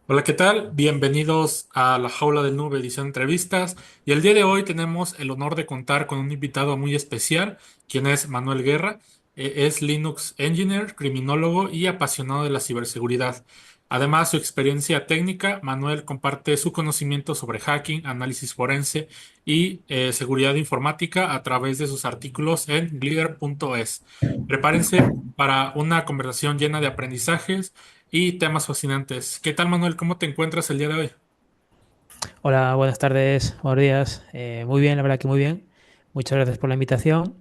Hola, ¿qué tal? Bienvenidos a La Jaula del Nube, edición entrevistas. Y el día de hoy tenemos el honor de contar con un invitado muy especial, quien es Manuel Guerra. Es Linux Engineer, criminólogo y apasionado de la ciberseguridad. Además, su experiencia técnica, Manuel comparte su conocimiento sobre hacking, análisis forense y seguridad informática a través de sus artículos en glider.es. Prepárense para una conversación llena de aprendizajes y temas fascinantes. ¿Qué tal, Manuel? ¿Cómo te encuentras el día de hoy? Hola, buenas tardes, buenos días. Muy bien, la verdad que muy bien. Muchas gracias por la invitación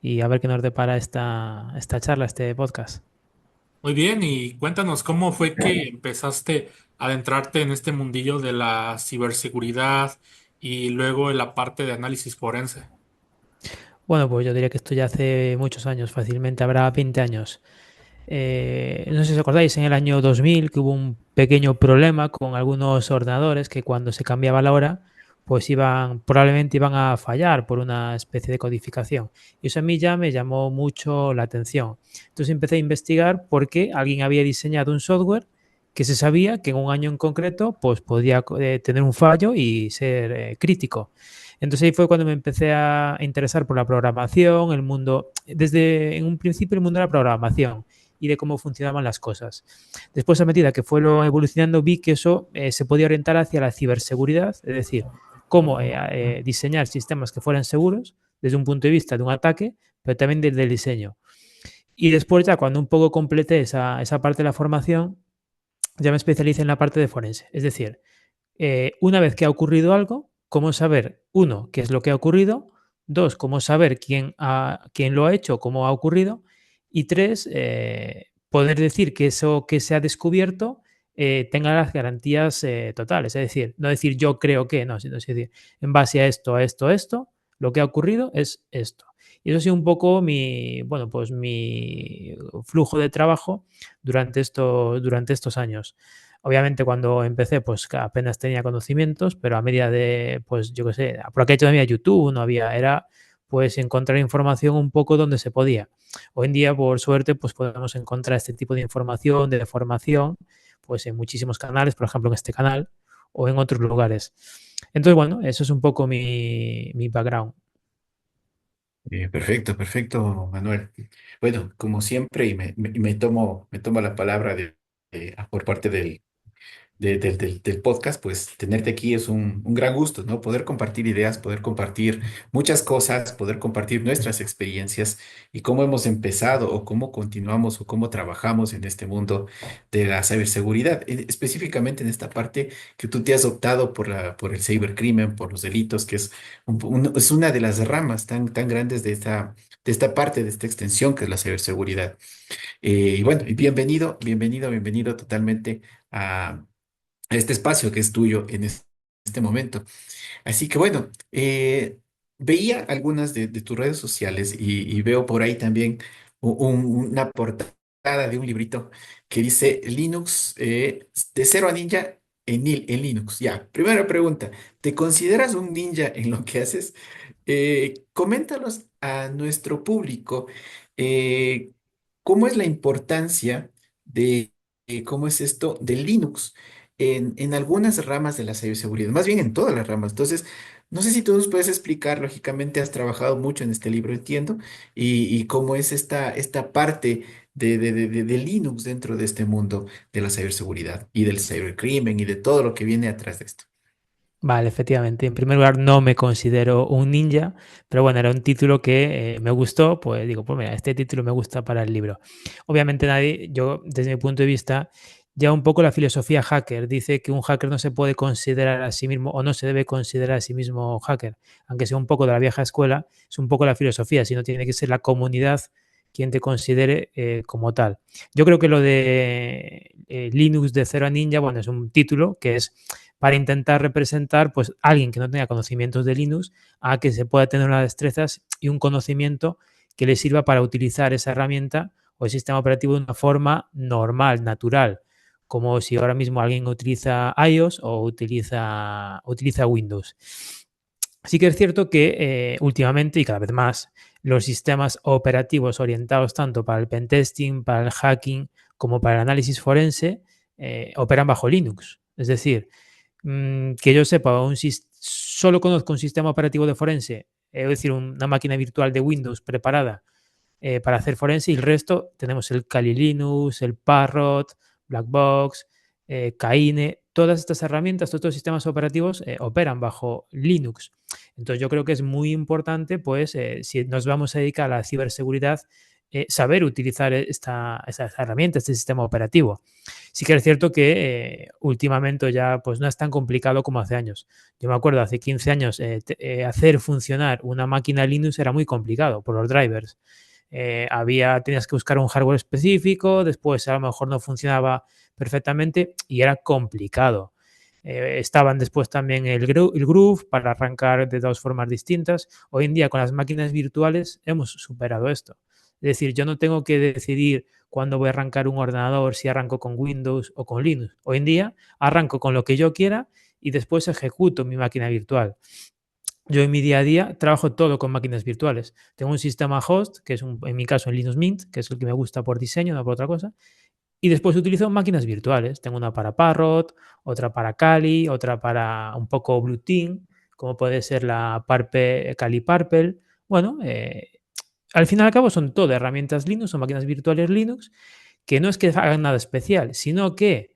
y a ver qué nos depara esta charla, este podcast. Muy bien, y cuéntanos cómo fue que empezaste a adentrarte en este mundillo de la ciberseguridad y luego en la parte de análisis forense. Bueno, pues yo diría que esto ya hace muchos años, fácilmente habrá 20 años. No sé si os acordáis, en el año 2000 que hubo un pequeño problema con algunos ordenadores que cuando se cambiaba la hora, pues probablemente iban a fallar por una especie de codificación. Y eso a mí ya me llamó mucho la atención. Entonces empecé a investigar por qué alguien había diseñado un software que se sabía que en un año en concreto pues podía tener un fallo y ser crítico. Entonces ahí fue cuando me empecé a interesar por la programación, el mundo, desde en un principio el mundo de la programación y de cómo funcionaban las cosas. Después, a medida que fueron evolucionando, vi que eso se podía orientar hacia la ciberseguridad, es decir, cómo diseñar sistemas que fueran seguros desde un punto de vista de un ataque, pero también desde el diseño. Y después, ya cuando un poco completé esa parte de la formación, ya me especialicé en la parte de forense. Es decir, una vez que ha ocurrido algo, cómo saber, uno, qué es lo que ha ocurrido, dos, cómo saber quién lo ha hecho, cómo ha ocurrido, y tres, poder decir que eso que se ha descubierto tenga las garantías totales. Es decir, no decir yo creo que, no, sino es decir, en base a esto, a esto, a esto, lo que ha ocurrido es esto. Y eso ha sido un poco bueno, pues mi flujo de trabajo durante estos años. Obviamente cuando empecé, pues apenas tenía conocimientos, pero a medida de, pues yo qué sé, por aquello no había YouTube, no había, era pues encontrar información un poco donde se podía. Hoy en día, por suerte, pues podemos encontrar este tipo de información, de formación, pues en muchísimos canales, por ejemplo en este canal o en otros lugares. Entonces, bueno, eso es un poco mi background. Perfecto, perfecto, Manuel. Bueno, como siempre, y me tomo la palabra por parte del podcast, pues tenerte aquí es un gran gusto, ¿no? Poder compartir ideas, poder compartir muchas cosas, poder compartir nuestras experiencias y cómo hemos empezado o cómo continuamos o cómo trabajamos en este mundo de la ciberseguridad, específicamente en esta parte que tú te has optado por el cibercrimen, por los delitos, que es, es una de las ramas tan grandes de esta parte, de esta extensión que es la ciberseguridad. Y bueno, y bienvenido totalmente a este espacio que es tuyo en este momento. Así que bueno, veía algunas de tus redes sociales y veo por ahí también una portada de un librito que dice Linux de cero a ninja en Linux. Ya, primera pregunta, ¿te consideras un ninja en lo que haces? Coméntanos a nuestro público eh, cómo es la importancia de cómo es esto de Linux en algunas ramas de la ciberseguridad, más bien en todas las ramas. Entonces, no sé si tú nos puedes explicar, lógicamente has trabajado mucho en este libro, entiendo, y cómo es esta parte de Linux dentro de este mundo de la ciberseguridad y del cibercrimen y de todo lo que viene atrás de esto. Vale, efectivamente. En primer lugar, no me considero un ninja, pero bueno, era un título que me gustó, pues digo, pues mira, este título me gusta para el libro. Obviamente nadie, yo desde mi punto de vista, ya un poco la filosofía hacker dice que un hacker no se puede considerar a sí mismo o no se debe considerar a sí mismo hacker, aunque sea un poco de la vieja escuela, es un poco la filosofía, sino tiene que ser la comunidad quien te considere como tal. Yo creo que lo de Linux de cero a ninja, bueno, es un título que es para intentar representar pues alguien que no tenga conocimientos de Linux a que se pueda tener unas destrezas y un conocimiento que le sirva para utilizar esa herramienta o el sistema operativo de una forma normal, natural, como si ahora mismo alguien utiliza iOS o utiliza Windows. Sí que es cierto que últimamente y cada vez más los sistemas operativos orientados tanto para el pentesting, para el hacking, como para el análisis forense operan bajo Linux. Es decir, que yo sepa, solo conozco un sistema operativo de forense, es decir, una máquina virtual de Windows preparada para hacer forense y el resto tenemos el Kali Linux, el Parrot, Blackbox, Kaine, todas estas herramientas, todos estos sistemas operativos operan bajo Linux. Entonces yo creo que es muy importante, pues, si nos vamos a dedicar a la ciberseguridad, saber utilizar esta herramienta, este sistema operativo. Sí que es cierto que últimamente ya pues no es tan complicado como hace años. Yo me acuerdo hace 15 años hacer funcionar una máquina Linux era muy complicado por los drivers. Tenías que buscar un hardware específico, después a lo mejor no funcionaba perfectamente y era complicado. Estaban después también el Groove para arrancar de dos formas distintas. Hoy en día con las máquinas virtuales hemos superado esto. Es decir, yo no tengo que decidir cuándo voy a arrancar un ordenador, si arranco con Windows o con Linux. Hoy en día arranco con lo que yo quiera y después ejecuto mi máquina virtual. Yo en mi día a día trabajo todo con máquinas virtuales. Tengo un sistema host, que es en mi caso en Linux Mint, que es el que me gusta por diseño, no por otra cosa. Y después utilizo máquinas virtuales. Tengo una para Parrot, otra para Kali, otra para un poco Bluetooth, como puede ser la Kali Purple. Bueno, al fin y al cabo son todo herramientas Linux, son máquinas virtuales Linux, que no es que hagan nada especial, sino que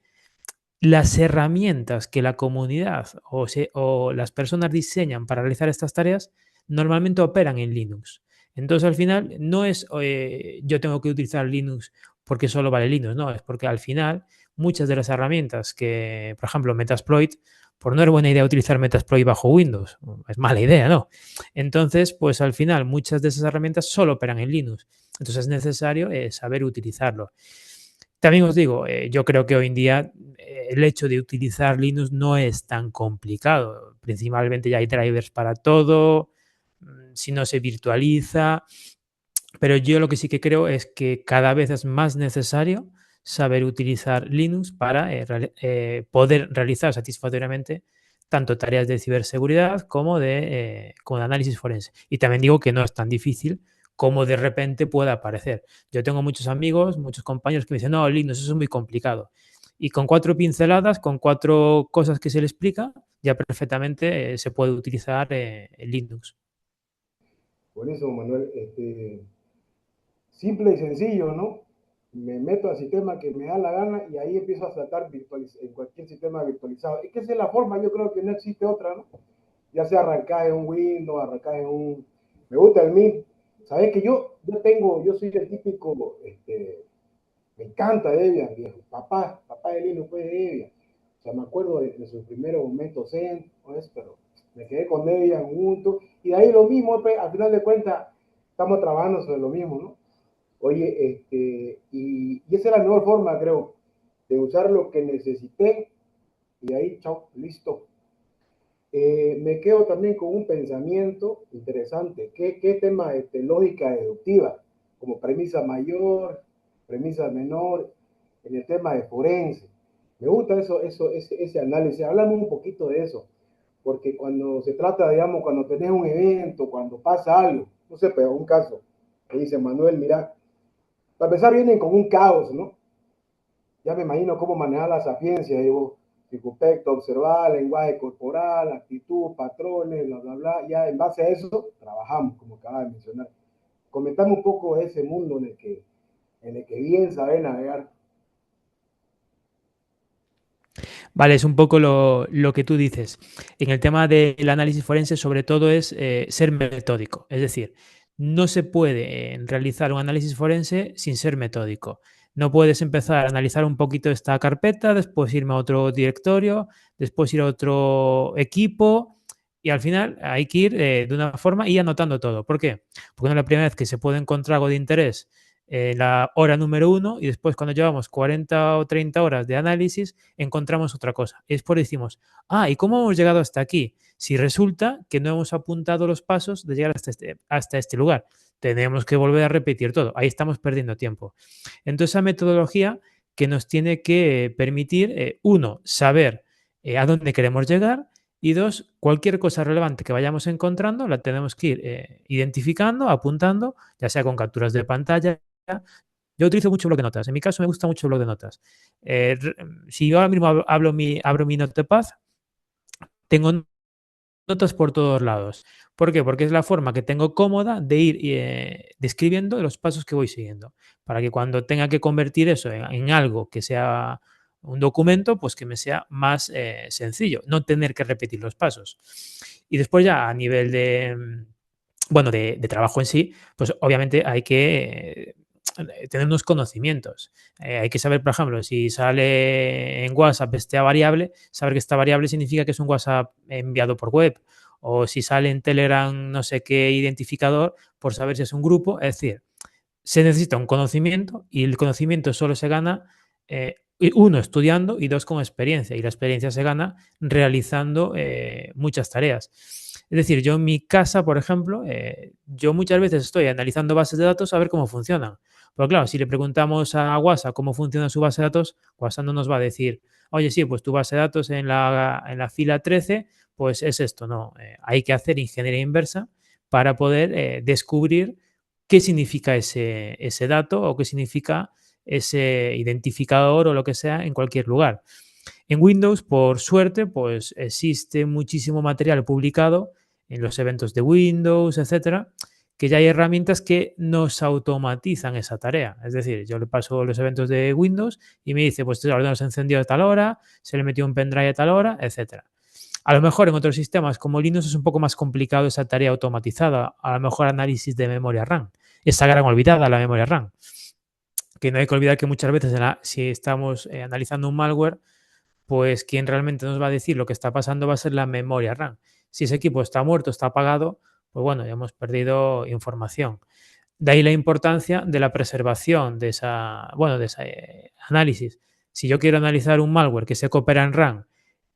las herramientas que la comunidad o las personas diseñan para realizar estas tareas normalmente operan en Linux. Entonces, al final, no es yo tengo que utilizar Linux porque solo vale Linux, no, es porque al final muchas de las herramientas que, por ejemplo, Metasploit, pues no es buena idea utilizar Metasploit bajo Windows, es mala idea, ¿no? Entonces, pues al final muchas de esas herramientas solo operan en Linux. Entonces es necesario saber utilizarlo. También os digo, yo creo que hoy en día el hecho de utilizar Linux no es tan complicado. Principalmente ya hay drivers para todo, si no se virtualiza, pero yo lo que sí que creo es que cada vez es más necesario saber utilizar Linux para poder realizar satisfactoriamente tanto tareas de ciberseguridad como de análisis forense. Y también digo que no es tan difícil como de repente pueda aparecer. Yo tengo muchos amigos, muchos compañeros que me dicen, no, Linux, eso es muy complicado. Y con 4 pinceladas, con 4 cosas que se le explica, ya perfectamente se puede utilizar Linux. Buenísimo, Manuel. Simple y sencillo, ¿no? Me meto al sistema que me da la gana y ahí empiezo a tratar en cualquier sistema virtualizado. Es que esa es la forma, yo creo que no existe otra, ¿no? Ya sea arrancar en un Windows, arrancar en un... Me gusta el Mint. Sabes que yo soy el típico, me encanta Debian, viejo. Papá de Linux fue de Debian. O sea, me acuerdo de sus primeros momentos pues, pero me quedé con Debian junto. Y de ahí lo mismo, pues, al final de cuentas, estamos trabajando sobre lo mismo, ¿no? Oye, y esa es la mejor forma, creo, de usar lo que necesité y ahí, chao, listo. Me quedo también con un pensamiento interesante. ¿Qué tema? Lógica deductiva, como premisa mayor, premisa menor, en el tema de forense. Me gusta ese análisis. Hablamos un poquito de eso, porque cuando se trata, digamos, cuando tenés un evento, cuando pasa algo, no sé, pero un caso, que dice Manuel, mira, para empezar vienen con un caos, ¿no? Ya me imagino cómo manejar la sapiencia, digo, circunspecto, observar, lenguaje corporal, actitud, patrones, bla, bla, bla. Ya en base a eso trabajamos, como acaba de mencionar. Comentamos un poco de ese mundo en el que bien saber navegar. Vale, es un poco lo que tú dices. En el tema del análisis forense, sobre todo, es ser metódico. Es decir, no se puede realizar un análisis forense sin ser metódico. No puedes empezar a analizar un poquito esta carpeta, después irme a otro directorio, después ir a otro equipo y al final hay que ir de una forma y anotando todo. ¿Por qué? Porque no es la primera vez que se puede encontrar algo de interés la hora número 1 y después cuando llevamos 40 o 30 horas de análisis encontramos otra cosa. Es por decimos, ¿y cómo hemos llegado hasta aquí? Si resulta que no hemos apuntado los pasos de llegar hasta este lugar, tenemos que volver a repetir todo. Ahí estamos perdiendo tiempo. Entonces, esa metodología que nos tiene que permitir, uno, saber a dónde queremos llegar y dos, cualquier cosa relevante que vayamos encontrando la tenemos que ir identificando, apuntando, ya sea con capturas de pantalla, Yo utilizo mucho bloc de notas. En mi caso me gusta mucho el bloc de notas. Si yo ahora mismo abro mi Notepad, tengo notas por todos lados. ¿Por qué? Porque es la forma que tengo cómoda de ir describiendo los pasos que voy siguiendo, para que cuando tenga que convertir eso en algo que sea un documento, pues que me sea más sencillo, no tener que repetir los pasos. Y después ya a nivel de, bueno, de trabajo en sí, pues obviamente hay que tener unos conocimientos. Hay que saber, por ejemplo, si sale en WhatsApp esta variable, saber que esta variable significa que es un WhatsApp enviado por web. O si sale en Telegram no sé qué identificador, por saber si es un grupo. Es decir, se necesita un conocimiento y el conocimiento solo se gana, uno, estudiando y dos, con experiencia. Y la experiencia se gana realizando muchas tareas. Es decir, yo en mi casa, por ejemplo, yo muchas veces estoy analizando bases de datos a ver cómo funcionan. Pero claro, si le preguntamos a WhatsApp cómo funciona su base de datos, WhatsApp no nos va a decir, oye, sí, pues tu base de datos en la fila 13, pues es esto. No, hay que hacer ingeniería inversa para poder descubrir qué significa ese dato o qué significa ese identificador o lo que sea en cualquier lugar. En Windows, por suerte, pues existe muchísimo material publicado en los eventos de Windows, etcétera, que ya hay herramientas que nos automatizan esa tarea. Es decir, yo le paso los eventos de Windows y me dice, pues este ordenador se encendió a tal hora, se le metió un pendrive a tal hora, etcétera. A lo mejor en otros sistemas como Linux es un poco más complicado esa tarea automatizada, a lo mejor análisis de memoria RAM, esa gran olvidada, la memoria RAM, que no hay que olvidar que muchas veces si estamos analizando un malware, pues quien realmente nos va a decir lo que está pasando va a ser la memoria RAM. Si ese equipo está muerto, está apagado, pues bueno, ya hemos perdido información. De ahí la importancia de la preservación de ese análisis. Si yo quiero analizar un malware que se coopera en RAM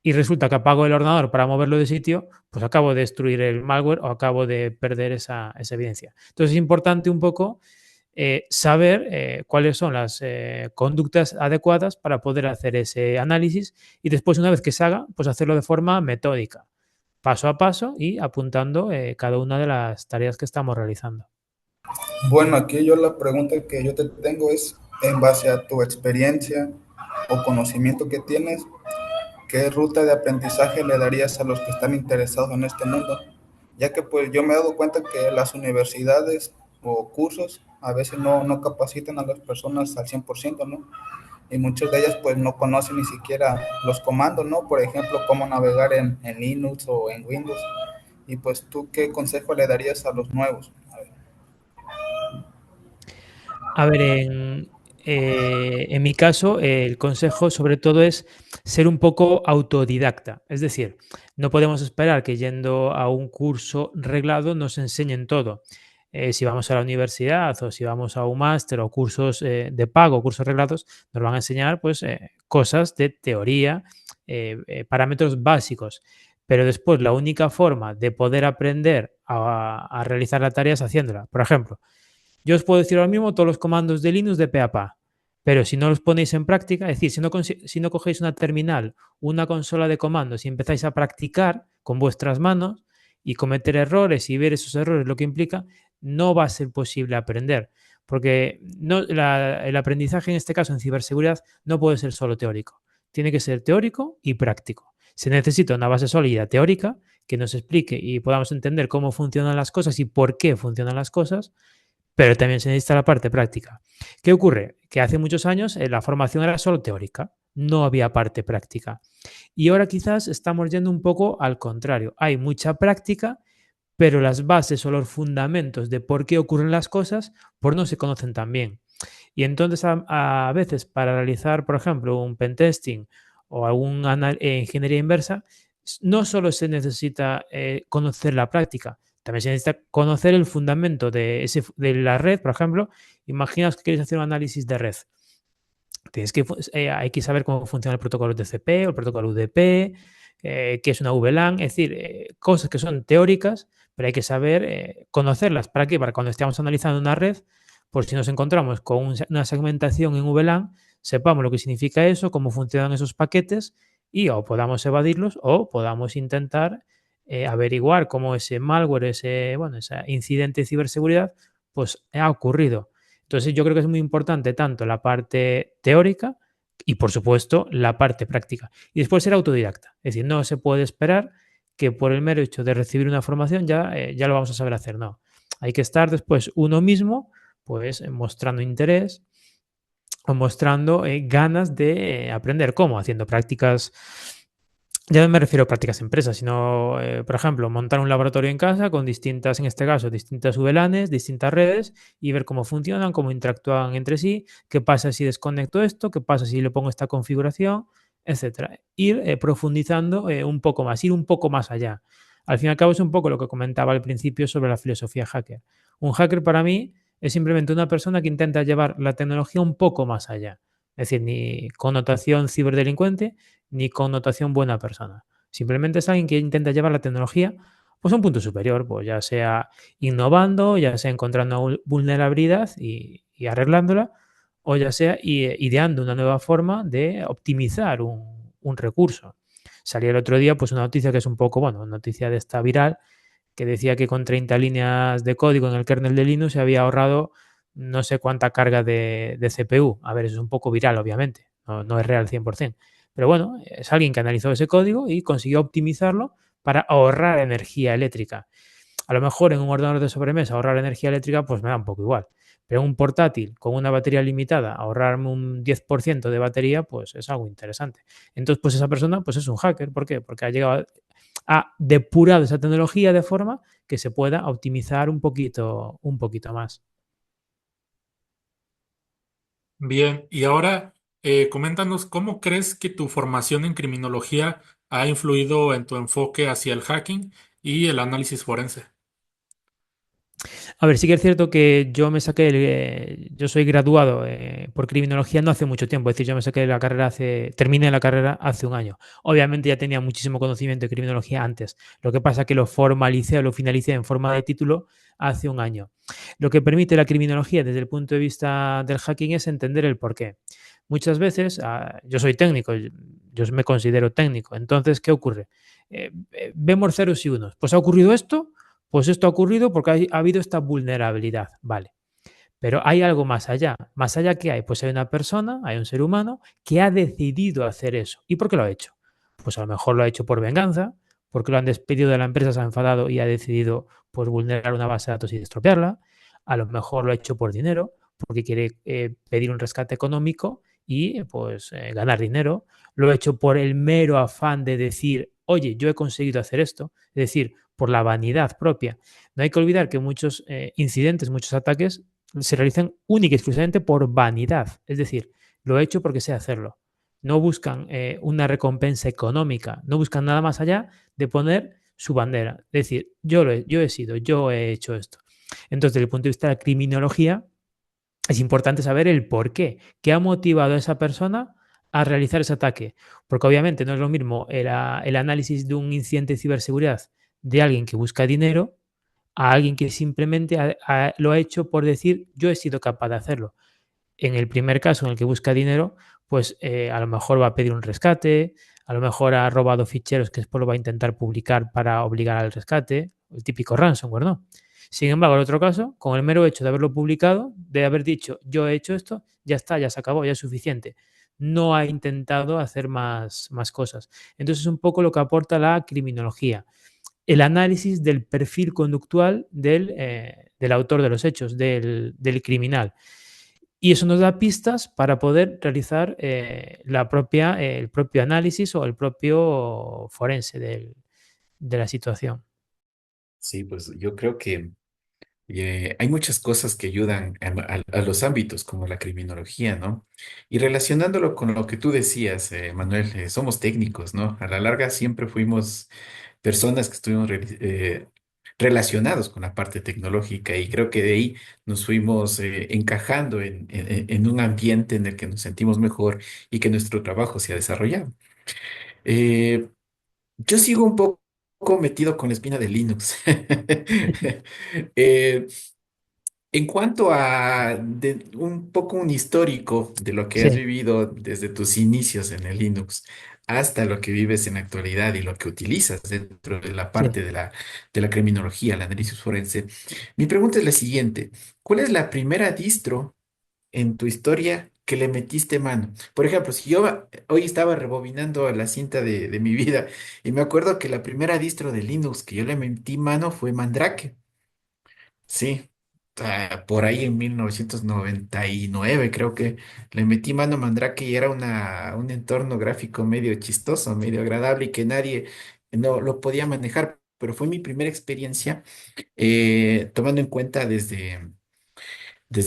y resulta que apago el ordenador para moverlo de sitio, pues acabo de destruir el malware o acabo de perder esa evidencia. Entonces es importante un poco saber cuáles son las conductas adecuadas para poder hacer ese análisis y después, una vez que se haga, pues hacerlo de forma metódica, paso a paso y apuntando cada una de las tareas que estamos realizando. Bueno, aquí yo la pregunta que yo te tengo es, en base a tu experiencia o conocimiento que tienes, ¿qué ruta de aprendizaje le darías a los que están interesados en este mundo? Ya que pues yo me he dado cuenta que las universidades o cursos a veces no capacitan a las personas al 100%, ¿no? Y muchas de ellas pues no conocen ni siquiera los comandos, ¿no? Por ejemplo, cómo navegar en Linux o en Windows. Y pues tú, ¿qué consejo le darías a los nuevos? A ver. A ver, en mi caso, el consejo sobre todo es ser un poco autodidacta. Es decir, no podemos esperar que yendo a un curso reglado nos enseñen todo. Si vamos a la universidad o si vamos a un máster o cursos de pago, cursos reglados, nos van a enseñar pues, cosas de teoría, parámetros básicos. Pero después la única forma de poder aprender a realizar la tarea es haciéndola. Por ejemplo, yo os puedo decir ahora mismo todos los comandos de Linux de pe a pa, pero si no los ponéis en práctica, es decir, si no cogéis una terminal, una consola de comandos y empezáis a practicar con vuestras manos y cometer errores y ver esos errores lo que implica, no va a ser posible aprender. Porque el aprendizaje en este caso en ciberseguridad no puede ser solo teórico. Tiene que ser teórico y práctico. Se necesita una base sólida teórica que nos explique y podamos entender cómo funcionan las cosas y por qué funcionan las cosas, pero también se necesita la parte práctica. ¿Qué ocurre? Que hace muchos años la formación era solo teórica, no había parte práctica. Y ahora quizás estamos yendo un poco al contrario. Hay mucha práctica, pero las bases o los fundamentos de por qué ocurren las cosas, pues no se conocen tan bien. Y entonces a veces para realizar, por ejemplo, un pentesting o alguna ingeniería inversa, no solo se necesita conocer la práctica, también se necesita conocer el fundamento de la red. Por ejemplo, imaginaos que queréis hacer un análisis de red. Hay que saber cómo funciona el protocolo TCP o el protocolo UDP, qué es una VLAN, es decir, cosas que son teóricas, pero hay que saber conocerlas. ¿Para qué? Para cuando estemos analizando una red, por si nos encontramos con una segmentación en VLAN, sepamos lo que significa eso, cómo funcionan esos paquetes y o podamos evadirlos o podamos intentar averiguar cómo ese malware, ese incidente de ciberseguridad, pues ha ocurrido. Entonces yo creo que es muy importante tanto la parte teórica y por supuesto la parte práctica. Y después ser autodidacta. Es decir, no se puede esperar que por el mero hecho de recibir una formación ya lo vamos a saber hacer. No. Hay que estar después uno mismo pues mostrando interés o mostrando ganas de aprender. ¿Cómo? Haciendo prácticas, ya no me refiero a prácticas en empresas, sino, por ejemplo, montar un laboratorio en casa con distintas, en este caso, distintas VLANs, distintas redes y ver cómo funcionan, cómo interactúan entre sí, qué pasa si desconecto esto, qué pasa si le pongo esta configuración, etcétera. Ir profundizando un poco más, ir un poco más allá. Al fin y al cabo es un poco lo que comentaba al principio sobre la filosofía hacker. Un hacker para mí es simplemente una persona que intenta llevar la tecnología un poco más allá. Es decir, ni connotación ciberdelincuente, ni connotación buena persona. Simplemente es alguien que intenta llevar la tecnología pues, a un punto superior, pues ya sea innovando, ya sea encontrando una vulnerabilidad y arreglándola, o ya sea ideando una nueva forma de optimizar un recurso. Salió el otro día pues una noticia que es un poco, bueno, una noticia de esta viral, que decía que con 30 líneas de código en el kernel de Linux se había ahorrado no sé cuánta carga de CPU. A ver, eso es un poco viral, obviamente, no es real 100%. Pero bueno, es alguien que analizó ese código y consiguió optimizarlo para ahorrar energía eléctrica. A lo mejor en un ordenador de sobremesa ahorrar energía eléctrica pues me da un poco igual. Pero en un portátil con una batería limitada, ahorrarme un 10% de batería, pues es algo interesante. Entonces, pues esa persona pues es un hacker. ¿Por qué? Porque ha llegado ha depurado esa tecnología de forma que se pueda optimizar un poquito más. Bien, y ahora coméntanos cómo crees que tu formación en criminología ha influido en tu enfoque hacia el hacking y el análisis forense. A ver, sí que es cierto que yo me saqué, yo soy graduado por criminología no hace mucho tiempo, es decir, yo me saqué la carrera terminé la carrera hace un año. Obviamente ya tenía muchísimo conocimiento de criminología antes, lo que pasa es que lo formalicé o lo finalicé en forma de título hace un año. Lo que permite la criminología desde el punto de vista del hacking es entender el porqué. Muchas veces, yo soy técnico, yo me considero técnico, entonces, ¿qué ocurre? Vemos ceros y unos. Pues ha ocurrido esto, pues esto ha ocurrido porque ha habido esta vulnerabilidad, vale. Pero hay algo más allá. ¿Más allá qué hay? Pues hay una persona, hay un ser humano que ha decidido hacer eso. ¿Y por qué lo ha hecho? Pues a lo mejor lo ha hecho por venganza, porque lo han despedido de la empresa, se ha enfadado y ha decidido pues, vulnerar una base de datos y estropearla. A lo mejor lo ha hecho por dinero, porque quiere pedir un rescate económico y pues ganar dinero. Lo ha hecho por el mero afán de decir, oye, yo he conseguido hacer esto. Es decir, por la vanidad propia. No hay que olvidar que muchos incidentes, muchos ataques se realizan única y exclusivamente por vanidad. Es decir, lo he hecho porque sé hacerlo. No buscan una recompensa económica, no buscan nada más allá de poner su bandera. Es decir, yo he sido, yo he hecho esto. Entonces, desde el punto de vista de la criminología, es importante saber el por qué ha motivado a esa persona a realizar ese ataque. Porque obviamente no es lo mismo el análisis de un incidente de ciberseguridad de alguien que busca dinero a alguien que simplemente lo ha hecho por decir yo he sido capaz de hacerlo. En el primer caso, en el que busca dinero, pues a lo mejor va a pedir un rescate, a lo mejor ha robado ficheros que después lo va a intentar publicar para obligar al rescate, el típico ransomware, ¿no? Sin embargo, en el otro caso, con el mero hecho de haberlo publicado, de haber dicho yo he hecho esto, ya está, ya se acabó, ya es suficiente. No ha intentado hacer más cosas. Entonces, es un poco lo que aporta la criminología, el análisis del perfil conductual del autor de los hechos, del criminal. Y eso nos da pistas para poder realizar el propio análisis o el propio forense de la situación. Sí, pues yo creo que hay muchas cosas que ayudan a los ámbitos como la criminología, ¿no? Y relacionándolo con lo que tú decías, Manuel, somos técnicos, ¿no? A la larga siempre fuimos personas que estuvimos relacionados con la parte tecnológica y creo que de ahí nos fuimos encajando en un ambiente en el que nos sentimos mejor y que nuestro trabajo se ha desarrollado. Eh, yo sigo un poco metido con la espina de Linux. Eh, en cuanto a un poco un histórico de lo que has Sí, vivido desde tus inicios en el Linux hasta lo que vives en la actualidad y lo que utilizas dentro de la sí. parte de la criminología, el análisis forense, mi pregunta es la siguiente. ¿Cuál es la primera distro en tu historia que le metiste mano? Por ejemplo, si yo hoy estaba rebobinando la cinta de mi vida y me acuerdo que la primera distro de Linux que yo le metí mano fue Mandrake. Sí, por ahí en 1999 creo que le metí mano a Mandrake y era un entorno gráfico medio chistoso, medio agradable y que nadie no lo podía manejar, pero fue mi primera experiencia tomando en cuenta desde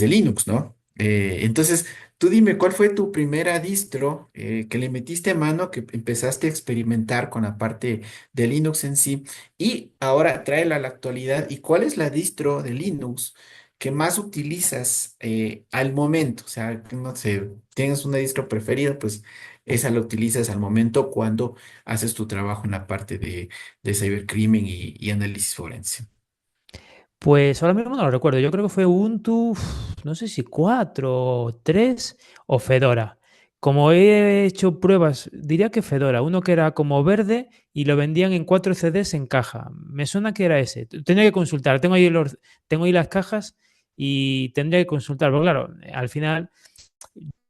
Linux, ¿no? Entonces, tú dime, ¿cuál fue tu primera distro que le metiste mano, que empezaste a experimentar con la parte de Linux en sí? Y ahora tráela a la actualidad. ¿Y cuál es la distro de Linux que más utilizas al momento? O sea, que no sé, tienes una distro preferida, pues esa la utilizas al momento cuando haces tu trabajo en la parte de cibercrimen y análisis forense. Pues ahora mismo no lo recuerdo. Yo creo que fue Ubuntu, no sé si 4 3 o Fedora. Como he hecho pruebas, diría que Fedora, uno que era como verde y lo vendían en 4 CDs en caja. Me suena que era ese. Tendría que consultar. Tengo ahí las cajas y tendría que consultar. Pero claro, al final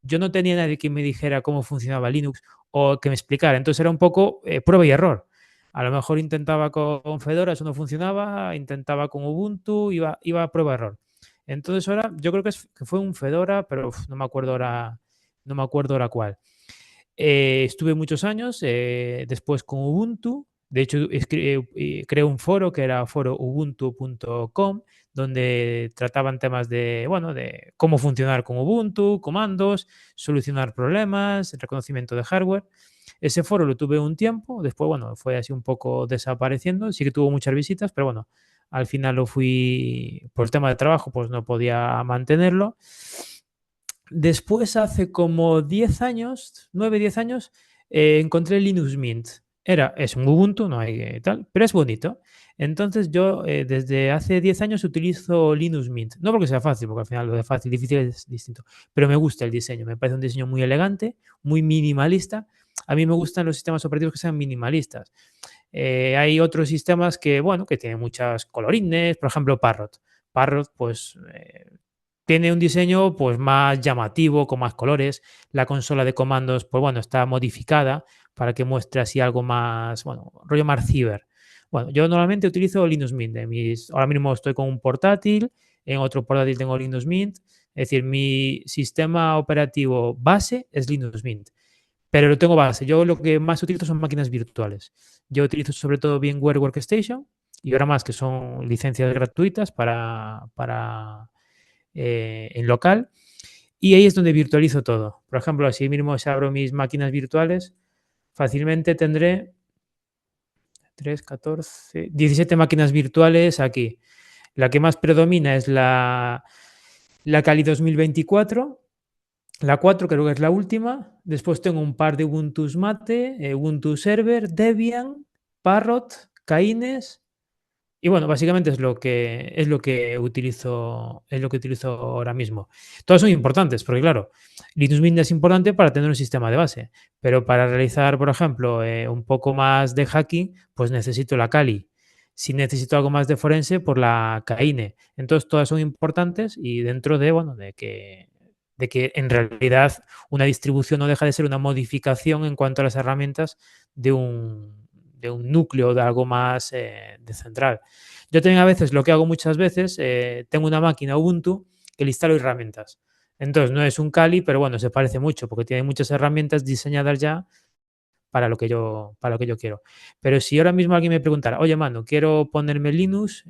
yo no tenía nadie que me dijera cómo funcionaba Linux o que me explicara. Entonces era un poco prueba y error. A lo mejor intentaba con Fedora, eso no funcionaba, intentaba con Ubuntu, iba a prueba-error. Entonces ahora yo creo que fue un Fedora, pero no me acuerdo ahora, no me acuerdo ahora cuál. Estuve muchos años después con Ubuntu. De hecho, creé un foro que era foroubuntu.com, donde trataban temas de, bueno, de cómo funcionar con Ubuntu, comandos, solucionar problemas, reconocimiento de hardware. Ese foro lo tuve un tiempo, después, bueno, fue así un poco desapareciendo. Sí que tuvo muchas visitas, pero bueno, al final lo fui, por el tema de trabajo, pues no podía mantenerlo. Después, hace como 10 años, 9 10 años, encontré Linux Mint. Es un Ubuntu, no hay tal, pero es bonito. Entonces yo desde hace 10 años utilizo Linux Mint. No porque sea fácil, porque al final lo de fácil, difícil es distinto, pero me gusta el diseño. Me parece un diseño muy elegante, muy minimalista. A mí me gustan los sistemas operativos que sean minimalistas. Hay otros sistemas que, bueno, que tienen muchas colorines, por ejemplo, Parrot. Parrot, pues tiene un diseño pues más llamativo, con más colores. La consola de comandos, pues bueno, está modificada para que muestre así algo más, bueno, rollo más ciber. Bueno, yo normalmente utilizo Linux Mint. Ahora mismo estoy con un portátil, en otro portátil tengo Linux Mint. Es decir, mi sistema operativo base es Linux Mint, pero lo tengo base. Yo lo que más utilizo son máquinas virtuales. Yo utilizo sobre todo VMware Workstation y ahora más que son licencias gratuitas en local, y ahí es donde virtualizo todo. Por ejemplo, así mismo si abro mis máquinas virtuales, fácilmente tendré 3 14 17 máquinas virtuales aquí. La que más predomina es la Kali 2024, la 4 creo que es la última. Después tengo un par de Ubuntu Mate, Ubuntu Server, Debian, Parrot, Caines. Y bueno, básicamente es lo que utilizo ahora mismo. Todas son importantes, porque claro, Linux Mint es importante para tener un sistema de base, pero para realizar, por ejemplo, un poco más de hacking, pues necesito la Kali. Si necesito algo más de forense, por la Kaine. Entonces, todas son importantes y dentro de, bueno, de que en realidad una distribución no deja de ser una modificación en cuanto a las herramientas de un núcleo, de algo más de central. Yo también a veces, lo que hago muchas veces, tengo una máquina Ubuntu que le instalo herramientas. Entonces no es un Kali, pero bueno, se parece mucho porque tiene muchas herramientas diseñadas ya para lo que yo quiero. Pero si ahora mismo alguien me preguntara, oye, mano, quiero ponerme Linux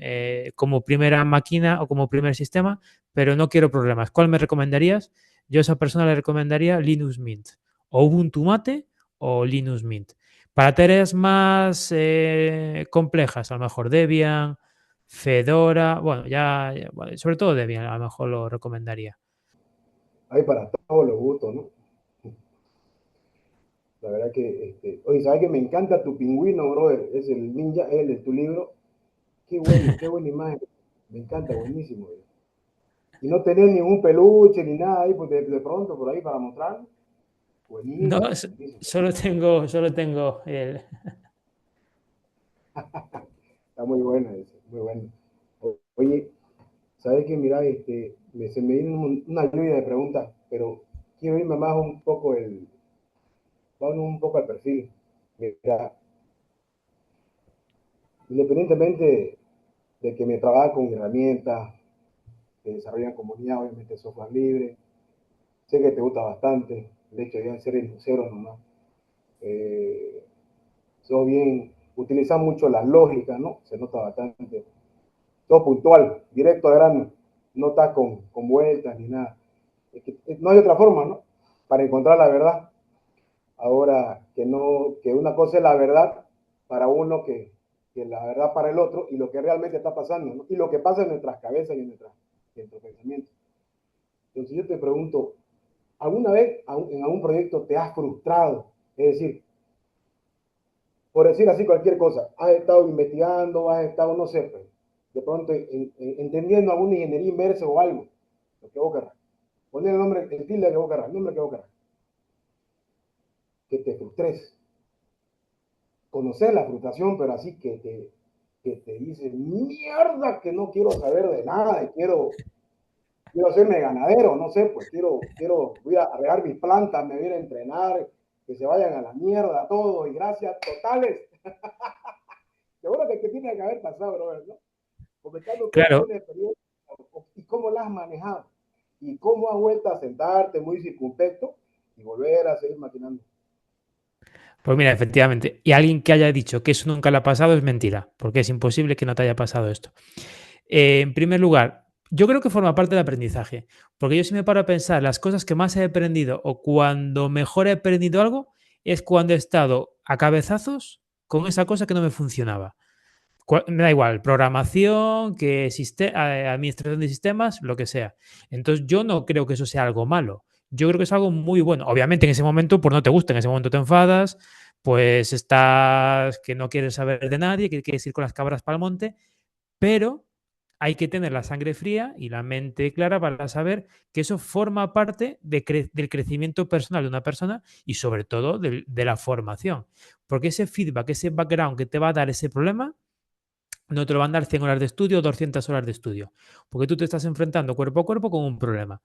como primera máquina o como primer sistema, pero no quiero problemas, ¿cuál me recomendarías? Yo a esa persona le recomendaría Linux Mint, o Ubuntu Mate o Linux Mint. Para tareas más complejas, a lo mejor Debian, Fedora, bueno, bueno, sobre todo Debian, a lo mejor lo recomendaría. Hay para todos los gustos, ¿no? La verdad que, oye, ¿sabes que me encanta tu pingüino, brother? Es el ninja, el de tu libro. Qué buena imagen. Me encanta, buenísimo. Y no tener ningún peluche ni nada ahí, pues de pronto por ahí para mostrar. No, Buenísimo, buenísimo. solo tengo el... Está muy bueno eso, muy bueno. Oye, sabes que, mira, se me viene una lluvia de preguntas, pero quiero irme más vamos un poco al perfil. Mira, independientemente de que me trabaja con herramientas que desarrollan comunidad, obviamente software libre, sé que te gusta bastante, de hecho ya ser el cero nomás. Sos bien, utiliza mucho la lógica, ¿no? Se nota bastante. Todo puntual, directo a grano, no está con vueltas ni nada. Es que no hay otra forma, ¿no? Para encontrar la verdad. Ahora, que una cosa es la verdad para uno, que la verdad para el otro, y lo que realmente está pasando, ¿no? Y lo que pasa en nuestras cabezas y en nuestros pensamientos. Entonces yo te pregunto, ¿alguna vez en algún proyecto te has frustrado? Es decir, por decir así cualquier cosa, has estado investigando, has estado, no sé, pues, de pronto entendiendo alguna ingeniería inversa o algo, lo que vos querrás. Poner el nombre, el tilde que vos querrás, el nombre que vos querrás. Que te frustres. Conocer la frustración, pero así que te dice, mierda, que no quiero saber de nada, quiero hacerme ganadero, no sé, pues voy a regar mis plantas, me voy a ir a entrenar, que se vayan a la mierda todo, y gracias totales. Seguro que tiene que haber pasado, Robert, ¿no? Comentando todas Claro, alguna experiencia y cómo la has manejado y cómo has vuelto a sentarte muy circunspecto y volver a seguir maquinando. pues mira, efectivamente, y alguien que haya dicho que eso nunca le ha pasado es mentira, porque es imposible que no te haya pasado esto. En primer lugar, yo creo que forma parte del aprendizaje, porque yo si me paro a pensar las cosas que más he aprendido o cuando mejor he aprendido algo, es cuando he estado a cabezazos con esa cosa que no me funcionaba. Me da igual, programación, que administración de sistemas, lo que sea. Entonces, yo no creo que eso sea algo malo. Yo creo que es algo muy bueno. Obviamente, en ese momento, pues no te gusta, en ese momento te enfadas, pues estás que no quieres saber de nadie, que quieres ir con las cabras para el monte, pero hay que tener la sangre fría y la mente clara para saber que eso forma parte del crecimiento personal de una persona y sobre todo de la formación. Porque ese feedback, ese background que te va a dar ese problema, no te lo van a dar 100 horas de estudio o 200 horas de estudio, porque tú te estás enfrentando cuerpo a cuerpo con un problema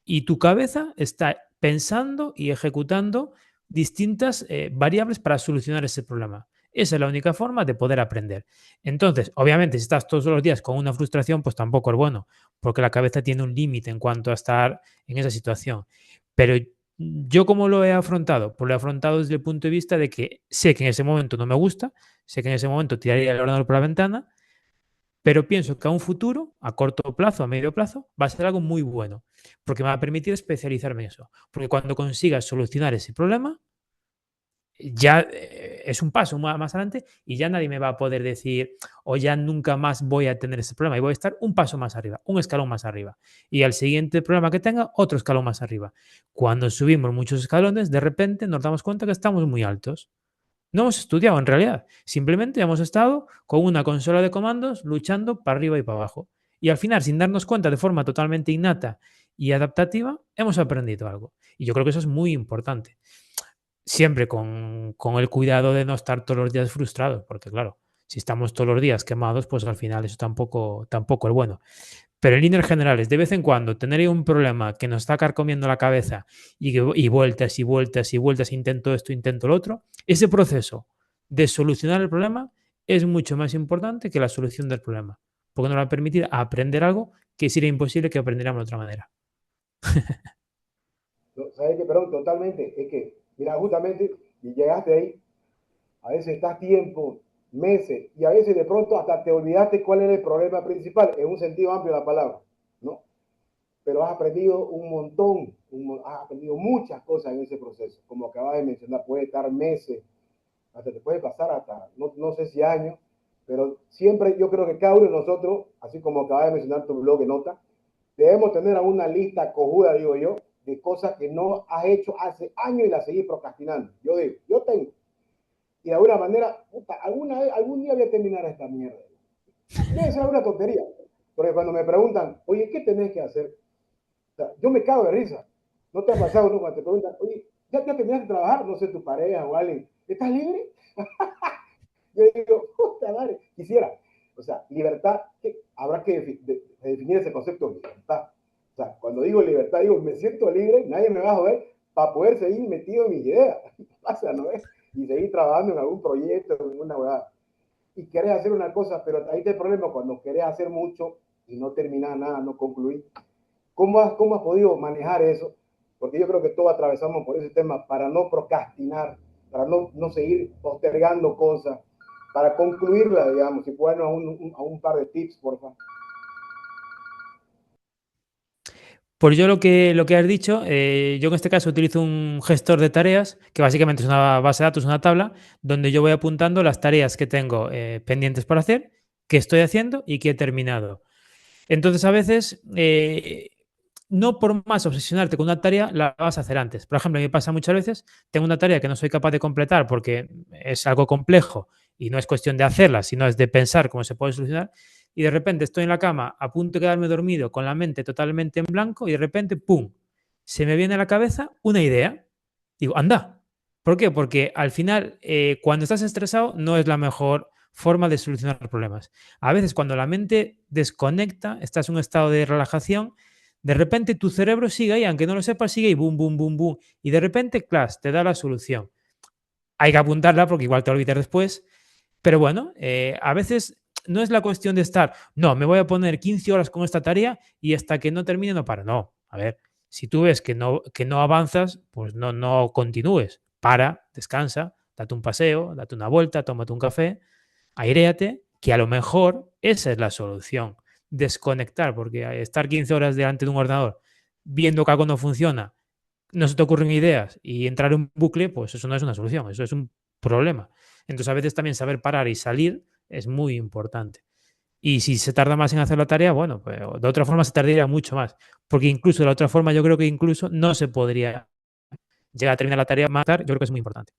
y tu cabeza está pensando y ejecutando distintas variables para solucionar ese problema. Esa es la única forma de poder aprender. Entonces, obviamente, si estás todos los días con una frustración, pues tampoco es bueno, porque la cabeza tiene un límite en cuanto a estar en esa situación. Pero yo, ¿cómo lo he afrontado? Pues lo he afrontado desde el punto de vista de que sé que en ese momento no me gusta, sé que en ese momento tiraría el ordenador por la ventana, pero pienso que a un futuro, a corto plazo, a medio plazo, va a ser algo muy bueno, porque me va a permitir especializarme en eso. Porque cuando consigas solucionar ese problema, ya es un paso más adelante y ya nadie me va a poder decir, o ya nunca más voy a tener ese problema y voy a estar un paso más arriba, un escalón más arriba. Y al siguiente problema que tenga, otro escalón más arriba. Cuando subimos muchos escalones, de repente nos damos cuenta que estamos muy altos. No hemos estudiado en realidad, simplemente hemos estado con una consola de comandos luchando para arriba y para abajo. Y al final, sin darnos cuenta de forma totalmente innata y adaptativa, hemos aprendido algo. Y yo creo que eso es muy importante. Siempre con el cuidado de no estar todos los días frustrados, porque claro, si estamos todos los días quemados, pues al final eso tampoco es bueno. Pero en líneas generales, de vez en cuando tener ahí un problema que nos está carcomiendo la cabeza y vueltas y vueltas y vueltas, intento esto, intento lo otro, ese proceso de solucionar el problema es mucho más importante que la solución del problema, porque nos va a permitir aprender algo que sería imposible que aprendiéramos de otra manera. ¿No? ¿Sabes qué? Perdón, totalmente. Es que, mira, justamente, y llegaste ahí, a veces estás tiempo, meses, y a veces de pronto hasta te olvidaste cuál era el problema principal, en un sentido amplio de la palabra, ¿no? Pero has aprendido un montón, has aprendido muchas cosas en ese proceso. Como acabas de mencionar, puede estar meses, hasta te puede pasar hasta, no sé si años, pero siempre yo creo que cada uno de nosotros, así como acabas de mencionar tu blog de nota, debemos tener una lista cojuda, digo yo, de cosas que no has hecho hace años y las seguís procrastinando. Yo digo, yo tengo. Y de alguna manera, puta, algún día voy a terminar esta mierda. Debe ser una tontería. Porque cuando me preguntan, oye, ¿qué tenés que hacer? O sea, yo me cago de risa. ¿No te ha pasado, no? Cuando te preguntan, oye, ¿ya tenías que trabajar? No sé, tu pareja o alguien. ¿Estás libre? Yo digo, puta madre, quisiera. O sea, libertad, habrá que definir ese concepto de libertad. O sea, cuando digo libertad, digo, me siento libre, nadie me va a joder para poder seguir metido en mis ideas. Pasa, ¿no es? Y seguir trabajando en algún proyecto, en una huevada. Y querés hacer una cosa, pero ahí está el problema cuando querés hacer mucho y no terminar nada, no concluir. ¿Cómo has podido manejar eso? Porque yo creo que todos atravesamos por ese tema para no procrastinar, para no seguir postergando cosas, para concluirla, digamos. Si pueden darnos a un par de tips, por favor. Pues yo lo que has dicho, yo en este caso utilizo un gestor de tareas, que básicamente es una base de datos, una tabla, donde yo voy apuntando las tareas que tengo pendientes por hacer, que estoy haciendo y que he terminado. Entonces, a veces, no por más obsesionarte con una tarea, la vas a hacer antes. Por ejemplo, a mí me pasa muchas veces, tengo una tarea que no soy capaz de completar porque es algo complejo y no es cuestión de hacerla, sino es de pensar cómo se puede solucionar. Y de repente estoy en la cama a punto de quedarme dormido con la mente totalmente en blanco y de repente, ¡pum!, se me viene a la cabeza una idea. Digo, anda. ¿Por qué? Porque al final, cuando estás estresado, no es la mejor forma de solucionar problemas. A veces cuando la mente desconecta, estás en un estado de relajación, de repente tu cerebro sigue ahí, aunque no lo sepas, sigue y boom, boom, boom, boom. Y de repente, claro, te da la solución. Hay que apuntarla porque igual te olvidas después. Pero bueno, a veces no es la cuestión de estar, no, me voy a poner 15 horas con esta tarea y hasta que no termine no paro. No, a ver, si tú ves que no avanzas, pues no continúes. Para, descansa, date un paseo, date una vuelta, tómate un café, airéate, que a lo mejor esa es la solución. Desconectar, porque estar 15 horas delante de un ordenador viendo que algo no funciona, no se te ocurren ideas y entrar en un bucle, pues eso no es una solución, eso es un problema. Entonces, a veces también saber parar y salir es muy importante. Y si se tarda más en hacer la tarea, bueno, pues de otra forma se tardaría mucho más. Porque incluso de la otra forma yo creo que incluso no se podría llegar a terminar la tarea más tarde, yo creo que es muy importante.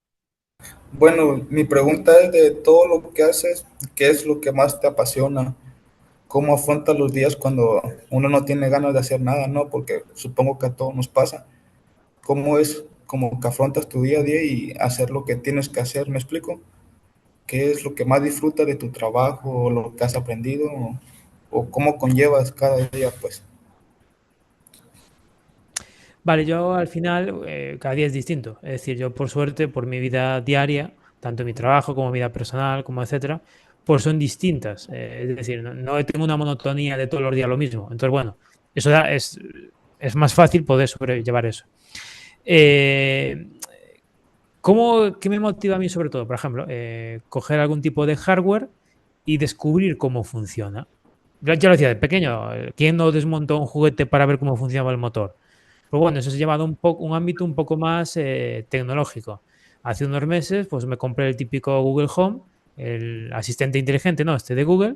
Bueno, mi pregunta es de todo lo que haces, ¿qué es lo que más te apasiona? ¿Cómo afrontas los días cuando uno no tiene ganas de hacer nada, no? Porque supongo que a todos nos pasa. ¿Cómo es como que afrontas tu día a día y hacer lo que tienes que hacer? ¿Me explico? ¿Qué es lo que más disfrutas de tu trabajo o lo que has aprendido o cómo conllevas cada día, pues? Vale, yo al final cada día es distinto. Es decir, yo por suerte, por mi vida diaria, tanto mi trabajo como mi vida personal, como etcétera, pues son distintas. Es decir, no tengo una monotonía de todos los días lo mismo. Entonces, bueno, eso es más fácil poder sobrellevar eso. Eh, ¿Qué me motiva a mí sobre todo? Por ejemplo, coger algún tipo de hardware y descubrir cómo funciona. Ya lo decía de pequeño, ¿quién no desmontó un juguete para ver cómo funcionaba el motor? Pues bueno, eso se ha llevado un ámbito un poco más tecnológico. Hace unos meses, pues me compré el típico Google Home, el asistente inteligente, ¿no? Este de Google,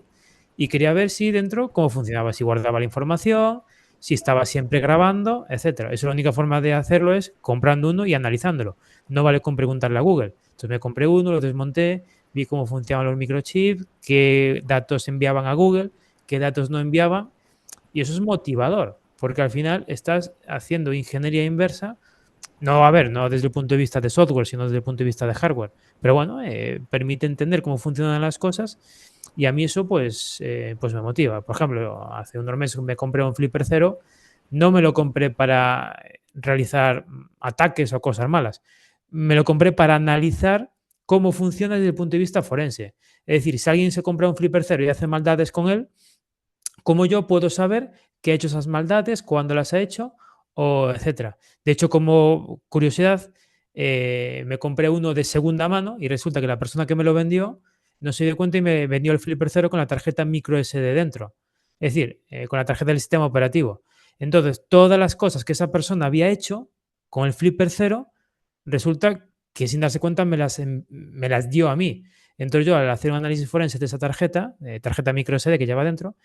y quería ver si dentro cómo funcionaba, si guardaba la información, si estaba siempre grabando, etcétera. Eso la única forma de hacerlo es comprando uno y analizándolo. No vale con preguntarle a Google. Entonces me compré uno, lo desmonté, vi cómo funcionaban los microchips, qué datos enviaban a Google, qué datos no enviaban, y eso es motivador, porque al final estás haciendo ingeniería inversa, no, a ver, no desde el punto de vista de software, sino desde el punto de vista de hardware. Pero bueno, permite entender cómo funcionan las cosas y a mí eso pues me motiva. Por ejemplo, hace unos meses me compré un Flipper Zero, no me lo compré para realizar ataques o cosas malas, me lo compré para analizar cómo funciona desde el punto de vista forense. Es decir, si alguien se compra un Flipper Zero y hace maldades con él, ¿cómo yo puedo saber que ha hecho esas maldades, cuándo las ha hecho, o etcétera? De hecho, como curiosidad, me compré uno de segunda mano y resulta que la persona que me lo vendió no se dio cuenta y me vendió el Flipper Cero con la tarjeta micro SD dentro. Es decir, con la tarjeta del sistema operativo. Entonces, todas las cosas que esa persona había hecho con el Flipper Cero, resulta que sin darse cuenta me las dio a mí. Entonces yo al hacer un análisis forense de esa tarjeta, tarjeta micro SD que lleva dentro,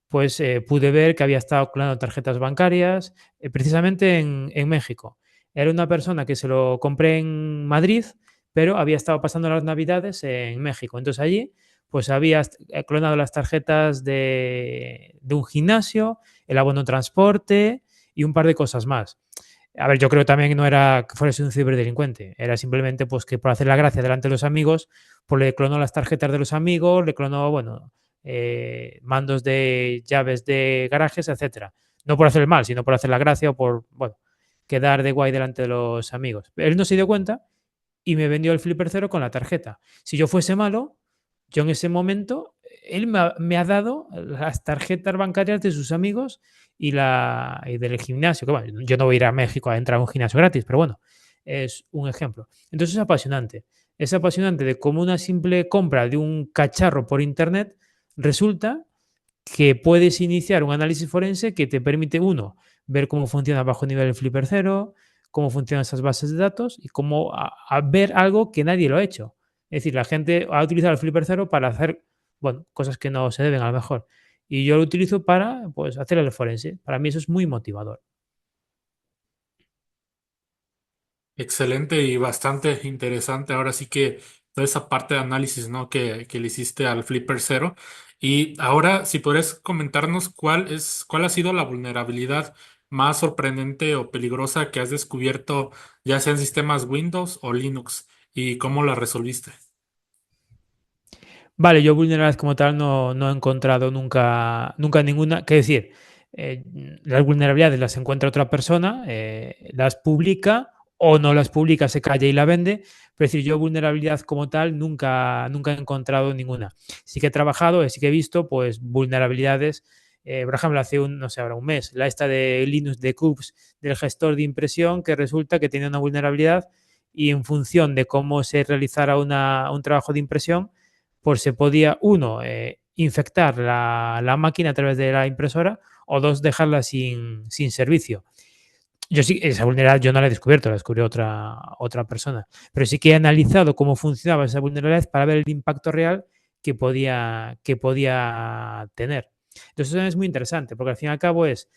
pues pude ver que había estado clonando tarjetas bancarias, precisamente en México. Era una persona que se lo compré en Madrid, pero había estado pasando las Navidades en México. Entonces allí, pues había clonado las tarjetas de un gimnasio, el abono de transporte y un par de cosas más. A ver, yo creo también que no era que fuese un ciberdelincuente, era simplemente pues que por hacer la gracia delante de los amigos, pues le clonó las tarjetas de los amigos, le clonó, bueno, mandos de llaves de garajes, etcétera. No por hacer el mal, sino por hacer la gracia o por, bueno, quedar de guay delante de los amigos. Él no se dio cuenta y me vendió el Flipper Cero con la tarjeta. Si yo fuese malo, yo en ese momento, él me ha dado las tarjetas bancarias de sus amigos y del gimnasio. Que bueno, yo no voy a ir a México a entrar a un gimnasio gratis, pero bueno, es un ejemplo. Entonces es apasionante. Es apasionante de cómo una simple compra de un cacharro por internet resulta que puedes iniciar un análisis forense que te permite, uno, ver cómo funciona bajo nivel el Flipper Cero, cómo funcionan esas bases de datos y cómo a ver algo que nadie lo ha hecho. Es decir, la gente ha utilizado el Flipper Cero para hacer, bueno, cosas que no se deben a lo mejor. Y yo lo utilizo para, pues, hacer el forense. Para mí eso es muy motivador. Excelente y bastante interesante. Ahora sí que toda esa parte de análisis, ¿no? que le hiciste al Flipper Cero. Y ahora, si podrías comentarnos cuál ha sido la vulnerabilidad más sorprendente o peligrosa que has descubierto, ya sea en sistemas Windows o Linux, y cómo la resolviste. Vale, yo vulnerabilidades como tal no he encontrado nunca ninguna. ¿Qué decir? Eh, las vulnerabilidades las encuentra otra persona, las publica o no las publica, se calla y la vende. Pero es decir, yo vulnerabilidad como tal nunca he encontrado ninguna. Sí que he trabajado, sí que he visto pues vulnerabilidades. Por ejemplo, hace no sé, ahora un mes, la esta de Linux de Cubes, del gestor de impresión, que resulta que tenía una vulnerabilidad y en función de cómo se realizara un trabajo de impresión, pues se podía, uno, infectar la máquina a través de la impresora o dos, dejarla sin servicio. Yo sí, esa vulnerabilidad yo no la he descubierto, la descubrió otra persona, pero sí que he analizado cómo funcionaba esa vulnerabilidad para ver el impacto real que podía tener. Entonces eso es muy interesante, porque al fin y al cabo es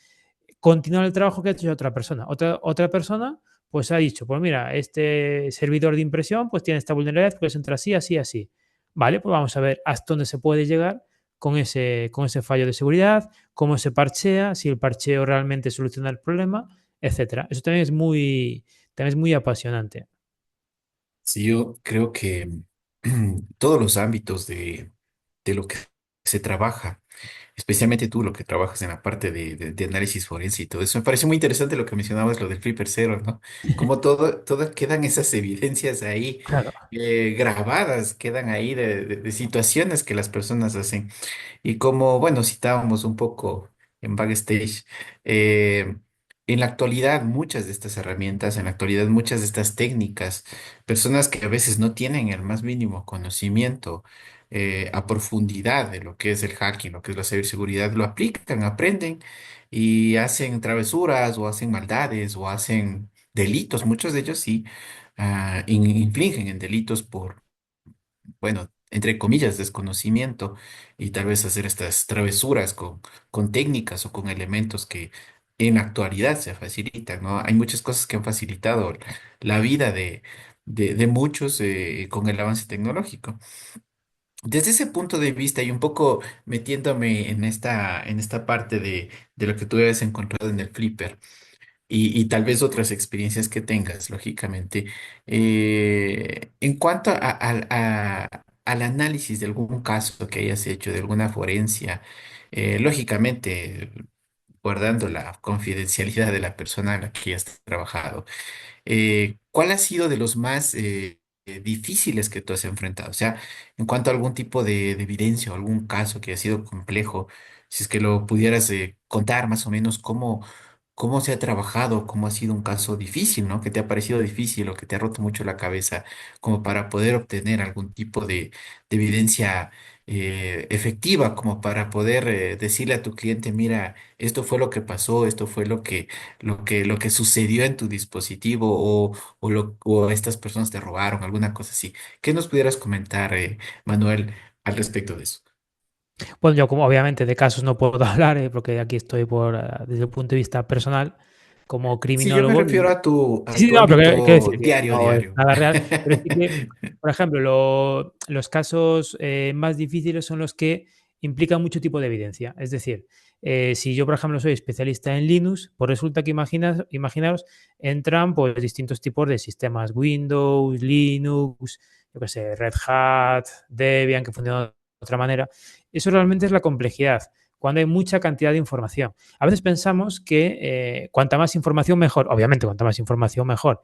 continuar el trabajo que ha hecho otra persona. Otra persona pues ha dicho, pues mira, este servidor de impresión pues tiene esta vulnerabilidad, pues entra así, así, así. Vale, pues vamos a ver hasta dónde se puede llegar con ese fallo de seguridad, cómo se parchea, si el parcheo realmente soluciona el problema, etcétera. Eso también es muy apasionante. Sí, yo creo que todos los ámbitos de lo que se trabaja, especialmente tú, lo que trabajas en la parte de análisis forense y todo eso. Me pareció muy interesante lo que mencionabas, lo del Flipper Zero, ¿no? Como todo quedan esas evidencias ahí Claro. grabadas, quedan ahí de situaciones que las personas hacen. Y como, bueno, citábamos un poco en Backstage, eh, en la actualidad muchas de estas herramientas, en la actualidad muchas de estas técnicas, personas que a veces no tienen el más mínimo conocimiento a profundidad de lo que es el hacking, lo que es la ciberseguridad, lo aplican, aprenden y hacen travesuras o hacen maldades o hacen delitos. Muchos de ellos sí infligen en delitos por, bueno, entre comillas, desconocimiento y tal vez hacer estas travesuras con técnicas o con elementos que en la actualidad se facilitan, ¿no? Hay muchas cosas que han facilitado la vida de muchos con el avance tecnológico. Desde ese punto de vista y un poco metiéndome en esta parte de lo que tú habías encontrado en el Flipper, y tal vez otras experiencias que tengas, lógicamente. En cuanto al análisis de algún caso que hayas hecho, de alguna forencia, lógicamente guardando la confidencialidad de la persona a la que hayas trabajado, ¿cuál ha sido de los más difíciles que tú has enfrentado? O sea, en cuanto a algún tipo de evidencia o algún caso que ha sido complejo, si es que lo pudieras contar más o menos cómo se ha trabajado, cómo ha sido un caso difícil, ¿no? Que te ha parecido difícil o que te ha roto mucho la cabeza, como para poder obtener algún tipo de evidencia efectiva, como para poder decirle a tu cliente, mira, esto fue lo que pasó, esto fue lo que sucedió en tu dispositivo o estas personas te robaron, alguna cosa así. ¿Qué nos pudieras comentar, Manuel, al respecto de eso? Bueno, yo como obviamente de casos no puedo hablar, porque aquí estoy desde el punto de vista personal, como Sí, yo me criminólogo. refiero a tu, Sí, a sí, tu no, pero quiero ámbito decir que diario, no es diario. nada real, pero sí que, por ejemplo, los casos más difíciles son los que implican mucho tipo de evidencia. Es decir, si yo, por ejemplo, soy especialista en Linux, pues resulta que imaginaros, entran pues distintos tipos de sistemas, Windows, Linux, yo qué sé, Red Hat, Debian, que funcionan otra manera. Eso realmente es la complejidad, cuando hay mucha cantidad de información. A veces pensamos que cuanta más información mejor, obviamente cuanta más información mejor,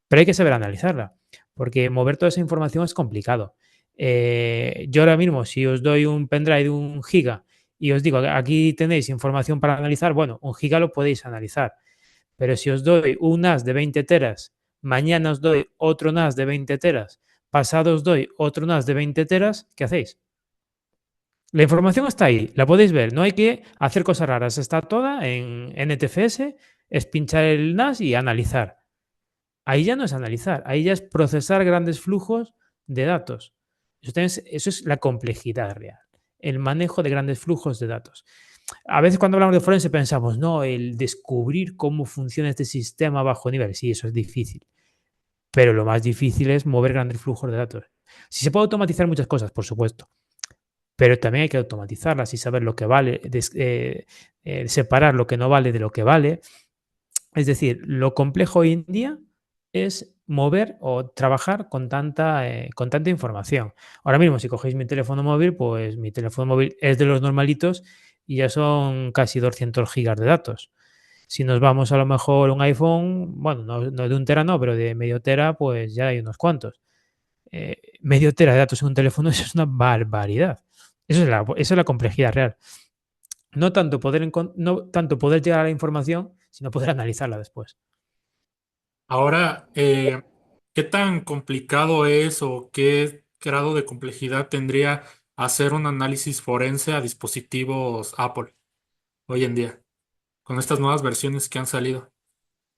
pero hay que saber analizarla, porque mover toda esa información es complicado. Yo ahora mismo, si os doy un pendrive de 1 giga y os digo, aquí tenéis información para analizar, bueno, 1 giga lo podéis analizar, pero si os doy un NAS de 20 teras, mañana os doy otro NAS de 20 teras, pasado os doy otro NAS de 20 teras, ¿qué hacéis? La información está ahí, la podéis ver, no hay que hacer cosas raras, está toda en NTFS, es pinchar el NAS y analizar. Ahí ya no es analizar, ahí ya es procesar grandes flujos de datos. Eso es la complejidad real, el manejo de grandes flujos de datos. A veces cuando hablamos de forense pensamos, no, el descubrir cómo funciona este sistema a bajo nivel. Sí, eso es difícil, pero lo más difícil es mover grandes flujos de datos. Si se puede automatizar muchas cosas, por supuesto, pero también hay que automatizarlas y saber lo que vale, separar lo que no vale de lo que vale. Es decir, lo complejo hoy en día es mover o trabajar con tanta información. Ahora mismo, si cogéis mi teléfono móvil, pues mi teléfono móvil es de los normalitos y ya son casi 200 gigas de datos. Si nos vamos a lo mejor a un iPhone, bueno, no de 1 tera no, pero de medio tera, pues ya hay unos cuantos. Medio tera de datos en un teléfono, eso es una barbaridad. Eso es la complejidad real. No tanto poder llegar a la información, sino poder analizarla después. Ahora, ¿qué tan complicado es o qué grado de complejidad tendría hacer un análisis forense a dispositivos Apple hoy en día, con estas nuevas versiones que han salido?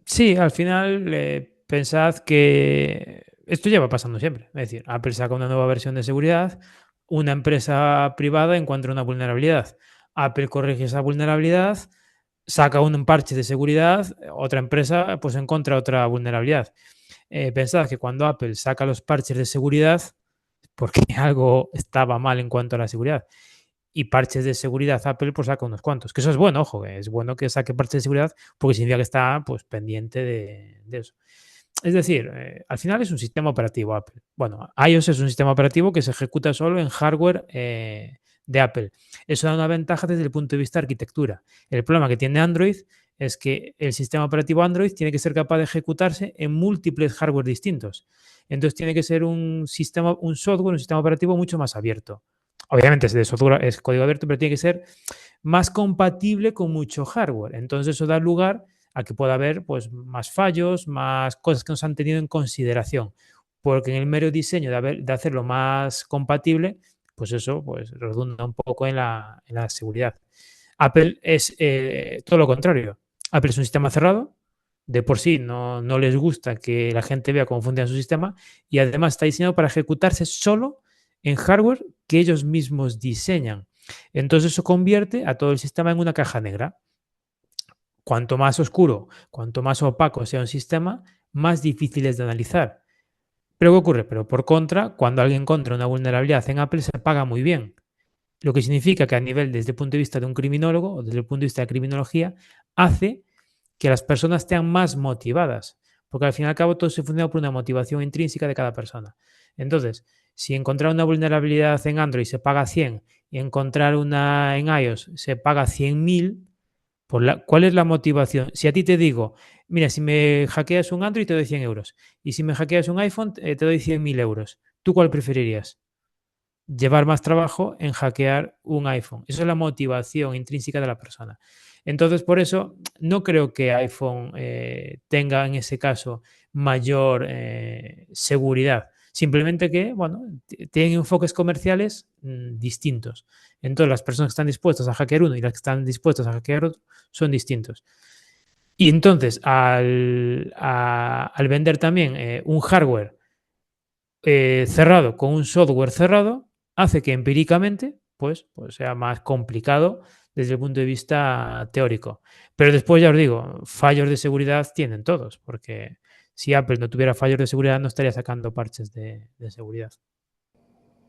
Sí, al final pensad que esto lleva pasando siempre. Es decir, Apple saca una nueva versión de seguridad, una empresa privada encuentra una vulnerabilidad. Apple corrige esa vulnerabilidad, saca un parche de seguridad, otra empresa pues encuentra otra vulnerabilidad. Pensad que cuando Apple saca los parches de seguridad, porque algo estaba mal en cuanto a la seguridad. Y parches de seguridad Apple pues saca unos cuantos. Que eso es bueno, ojo, es bueno que saque parches de seguridad porque significa que está pues pendiente de eso. Es decir, al final es un sistema operativo Apple. Bueno, iOS es un sistema operativo que se ejecuta solo en hardware de Apple. Eso da una ventaja desde el punto de vista de arquitectura. El problema que tiene Android es que el sistema operativo Android tiene que ser capaz de ejecutarse en múltiples hardware distintos. Entonces tiene que ser un sistema, un software, un sistema operativo mucho más abierto. Obviamente es de software, es código abierto, pero tiene que ser más compatible con mucho hardware. Entonces eso da lugar a que pueda haber pues, más fallos, más cosas que no se han tenido en consideración. Porque en el mero diseño de hacerlo más compatible, pues eso pues, redunda un poco en la seguridad. Apple es todo lo contrario. Apple es un sistema cerrado, de por sí no les gusta que la gente vea cómo funciona su sistema y además está diseñado para ejecutarse solo en hardware que ellos mismos diseñan. Entonces eso convierte a todo el sistema en una caja negra. Cuanto más oscuro, cuanto más opaco sea un sistema, más difícil es de analizar. Pero ¿qué ocurre? Pero por contra, cuando alguien encuentra una vulnerabilidad en Apple, se paga muy bien. Lo que significa que a nivel, desde el punto de vista de un criminólogo o desde el punto de vista de criminología, hace que las personas estén más motivadas. Porque al fin y al cabo todo se funciona por una motivación intrínseca de cada persona. Entonces, si encontrar una vulnerabilidad en Android se paga 100 y encontrar una en iOS se paga 100.000, ¿cuál es la motivación? Si a ti te digo, mira, si me hackeas un Android te doy 100 euros y si me hackeas un iPhone te doy 100.000 euros, ¿tú cuál preferirías? Llevar más trabajo en hackear un iPhone. Esa es la motivación intrínseca de la persona. Entonces, por eso, no creo que iPhone tenga en ese caso mayor seguridad. Simplemente que, bueno, tienen enfoques comerciales distintos. Entonces, las personas que están dispuestas a hackear uno y las que están dispuestas a hackear otro son distintos. Y entonces, al vender también un hardware cerrado con un software cerrado, hace que empíricamente pues sea más complicado desde el punto de vista teórico. Pero después ya os digo, fallos de seguridad tienen todos, porque si Apple no tuviera fallos de seguridad no estaría sacando parches de seguridad.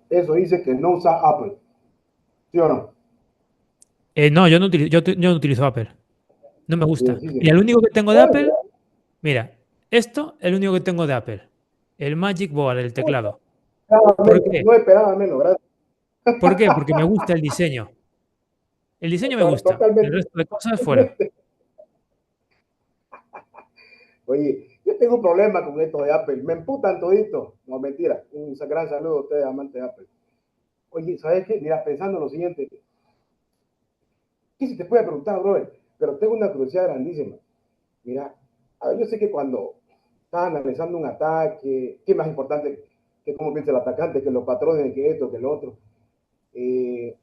Eso dice que no usa Apple. ¿Sí o no? No, yo no utilizo Apple. No me gusta. Sí, sí. Y el único que tengo de Bueno, Apple, mira, esto es el único que tengo de Apple. El Magic Board, el teclado. ¿Por qué? no esperaba menos, gracias. ¿Por qué? Porque me gusta el diseño. El diseño me gusta. El Totalmente. resto de cosas fuera. Oye, yo tengo un problema con esto de Apple. Me emputan todito. No, mentira. Un gran saludo a ustedes, amantes de Apple. Oye, ¿sabes qué? Mira, pensando lo siguiente. ¿Qué se te puede preguntar, brother? Pero tengo una curiosidad grandísima. Mira, a ver, yo sé que cuando estás analizando un ataque, ¿qué es más importante que cómo piensa el atacante, que los patrones, que esto, que lo otro? Eh,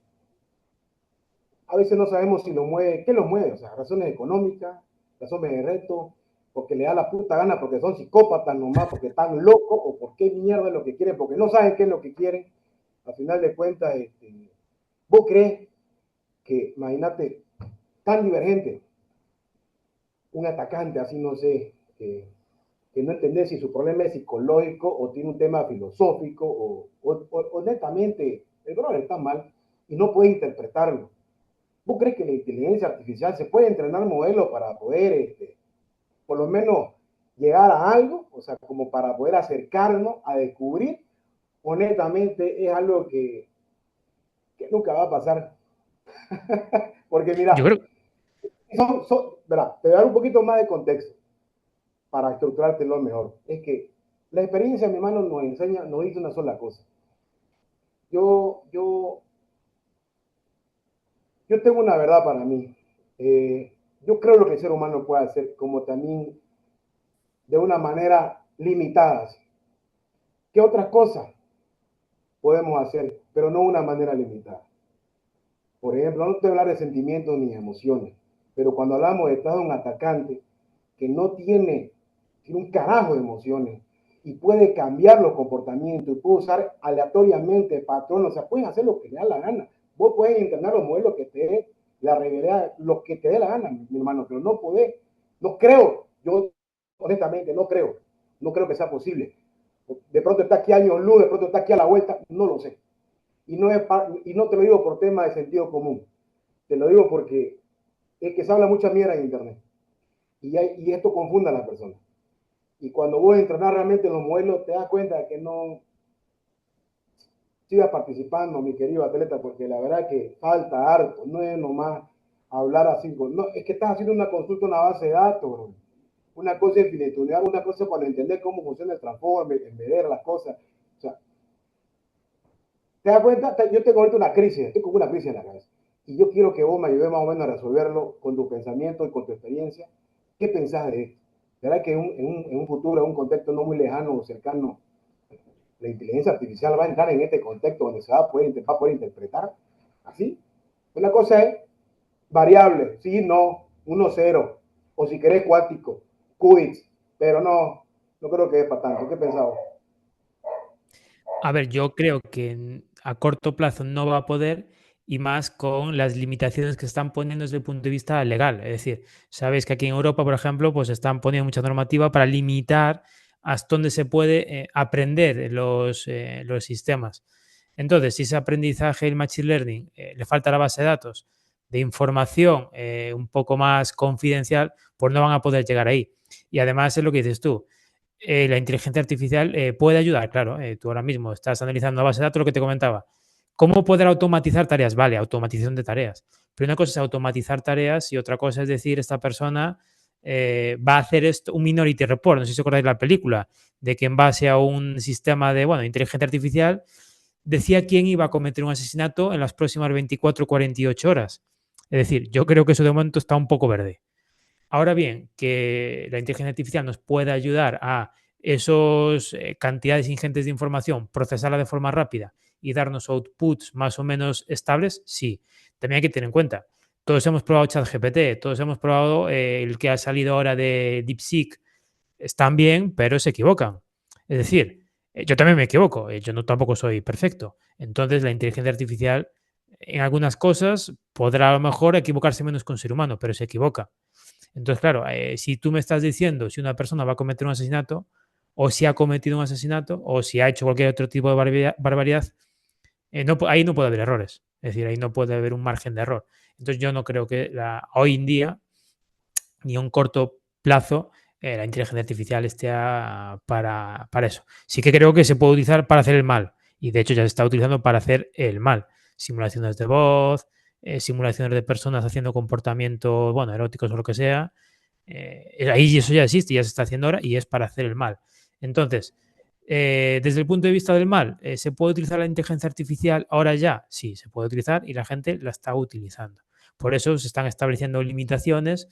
a veces no sabemos si lo mueve, qué lo mueve, o sea, razones económicas, razones de reto, porque le da la puta gana, porque son psicópatas nomás, porque están locos, o por qué mierda es lo que quieren, porque no saben qué es lo que quieren. Al final de cuentas, vos crees que, imagínate, tan divergente, un atacante así, no sé, que no entendés si su problema es psicológico o tiene un tema filosófico o netamente el brother está mal y no puede interpretarlo. ¿Vos crees que la inteligencia artificial se puede entrenar modelos para poder, por lo menos, llegar a algo? O sea, como para poder acercarnos a descubrir. Honestamente, es algo que nunca va a pasar. Porque Yo mira, creo, verá, te voy a dar un poquito más de contexto para estructurártelo mejor. Es que la experiencia, mi hermano, nos enseña, nos dice una sola cosa. Yo, yo, yo tengo una verdad para mí. Yo creo lo que el ser humano puede hacer, como también de una manera limitada. ¿Qué otras cosas podemos hacer? Pero no de una manera limitada. Por ejemplo, no te voy a hablar de sentimientos ni emociones, pero cuando hablamos de estado de un atacante que no tiene un carajo de emociones y puede cambiar los comportamientos y puede usar aleatoriamente patrones, o sea, pueden hacer lo que le da la gana. Vos puedes entrenar los modelos que te dé la realidad, lo que te dé la gana, mi hermano, pero no podés, no creo, yo honestamente no creo que sea posible. De pronto está aquí años luz, de pronto está aquí a la vuelta, no lo sé. Y no te lo digo por tema de sentido común, te lo digo porque es que se habla mucha mierda en internet y esto confunde a las personas. Y cuando vos entrenar realmente en los modelos, te das cuenta de que no sigas participando, mi querido atleta, porque la verdad que falta harto, no es nomás hablar así, no, es que estás haciendo una consulta, una base de datos, bro. Una cosa es finitudear, una cosa es para entender cómo funciona el transforme, en ver las cosas. O sea, te das cuenta, yo tengo ahorita una crisis, estoy con una crisis en la cabeza. Y yo quiero que vos me ayudes más o menos a resolverlo con tu pensamiento y con tu experiencia. ¿Qué pensás de esto? ¿Verdad que en un futuro, en un contexto no muy lejano o cercano, la inteligencia artificial va a entrar en este contexto donde se va a poder interpretar así? Una cosa es variable, sí, no, 1, 0, o si querés cuántico, qubits, pero no creo que es para tanto. ¿Qué pensabas? a ver, yo creo que a corto plazo no va a poder y más con las limitaciones que están poniendo desde el punto de vista legal. Es decir, sabéis que aquí en Europa, por ejemplo, pues están poniendo mucha normativa para limitar hasta dónde se puede aprender los sistemas. Entonces, si ese aprendizaje, el Machine Learning, le falta la base de datos de información un poco más confidencial, pues no van a poder llegar ahí. Y además es lo que dices tú, la inteligencia artificial puede ayudar, claro. Tú ahora mismo estás analizando la base de datos, lo que te comentaba. ¿Cómo poder automatizar tareas? Vale, automatización de tareas. Pero una cosa es automatizar tareas y otra cosa es decir, esta persona va a hacer esto, un Minority Report. No sé si os acordáis de la película, de que en base a un sistema de, bueno, inteligencia artificial, decía quién iba a cometer un asesinato en las próximas 24 o 48 horas. Es decir, yo creo que eso de momento está un poco verde. Ahora bien, que la inteligencia artificial nos pueda ayudar a esos cantidades ingentes de información, procesarla de forma rápida y darnos outputs más o menos estables, sí. También hay que tener en cuenta, todos hemos probado ChatGPT, todos hemos probado el que ha salido ahora de DeepSeek, están bien, pero se equivocan. Es decir, yo también me equivoco, yo no tampoco soy perfecto. Entonces, la inteligencia artificial en algunas cosas podrá a lo mejor equivocarse menos que un ser humano, pero se equivoca. Entonces, claro, si tú me estás diciendo si una persona va a cometer un asesinato, o si ha cometido un asesinato, o si ha hecho cualquier otro tipo de barbaridad, ahí no puede haber errores. Es decir, ahí no puede haber un margen de error. Entonces, yo no creo que hoy en día, ni a un corto plazo, la inteligencia artificial esté para eso. Sí que creo que se puede utilizar para hacer el mal Y de hecho ya se está utilizando para hacer el mal. Simulaciones de voz, simulaciones de personas haciendo comportamientos, bueno, eróticos o lo que sea. Ahí eso ya existe, ya se está haciendo ahora y es para hacer el mal. Entonces, desde el punto de vista del mal, ¿se puede utilizar la inteligencia artificial ahora ya? Sí, se puede utilizar y la gente la está utilizando. Por eso se están estableciendo limitaciones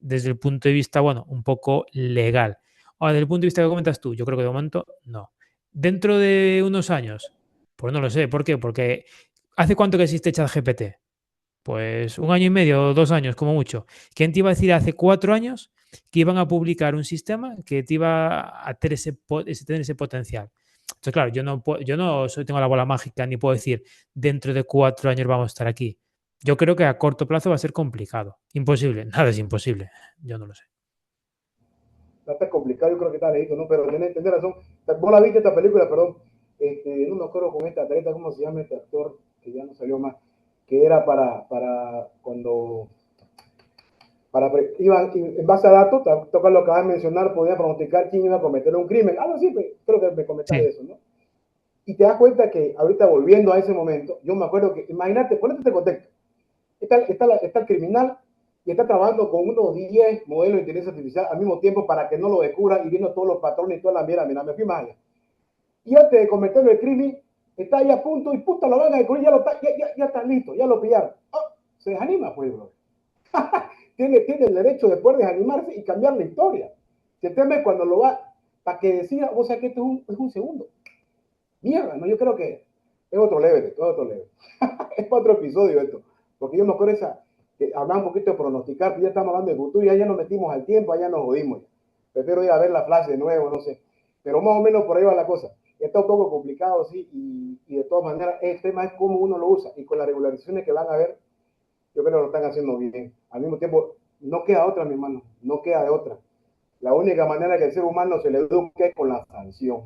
desde el punto de vista, bueno, un poco legal. Ahora, desde el punto de vista que comentas tú, yo creo que de momento no. Dentro de unos años, pues no lo sé. ¿Por qué? Porque ¿hace cuánto que existe ChatGPT? Pues 1 año y medio, 2 años, como mucho. ¿Quién te iba a decir hace 4 años que iban a publicar un sistema que te iba a tener tener ese potencial? Entonces, claro, yo no tengo la bola mágica ni puedo decir dentro de 4 años vamos a estar aquí. Yo creo que a corto plazo va a ser complicado. Imposible, nada es imposible. Yo no lo sé. Está complicado, yo creo que está lejito, ¿no? Pero tenés razón. Vos la viste esta película, perdón. No me acuerdo con esta atleta, ¿cómo se llama este actor? Que ya no salió más. Que era para cuando iban en base a datos, tocar lo que acabas de mencionar, podía pronosticar quién iba a cometer un crimen. Ah, no, sí, creo que me comentaste Sí, eso, ¿no? Y te das cuenta que ahorita volviendo a ese momento, yo me acuerdo que, imagínate, ponete este contexto. Está el criminal y está trabajando con unos 10 modelos de inteligencia artificial al mismo tiempo para que no lo descubra y viendo todos los patrones y toda la mierda. Mira, me fui más allá. Y antes de cometer el crimen, está ahí a punto y puta, lo van a descubrir, ya está listo, ya lo pillaron. Oh, se desanima, pues, bro. Tiene el derecho de poder desanimarse y cambiar la historia. Se teme cuando lo va, para que decida, o sea que esto es un segundo. Mierda, no, yo creo que es otro level, es otro level. Es para otro episodio esto, porque yo me acuerdo que hablaba un poquito de pronosticar, pero ya estamos hablando de futuro, ya nos metimos al tiempo, allá nos jodimos. Prefiero ir a ver la flash de nuevo, no sé, pero más o menos por ahí va la cosa. Está un poco complicado, sí, y de todas maneras, el tema es cómo uno lo usa, y con las regularizaciones que van a ver, yo creo que lo están haciendo bien. Al mismo tiempo, no queda otra, mi hermano, no queda de otra. La única manera que el ser humano se le eduque es con la sanción.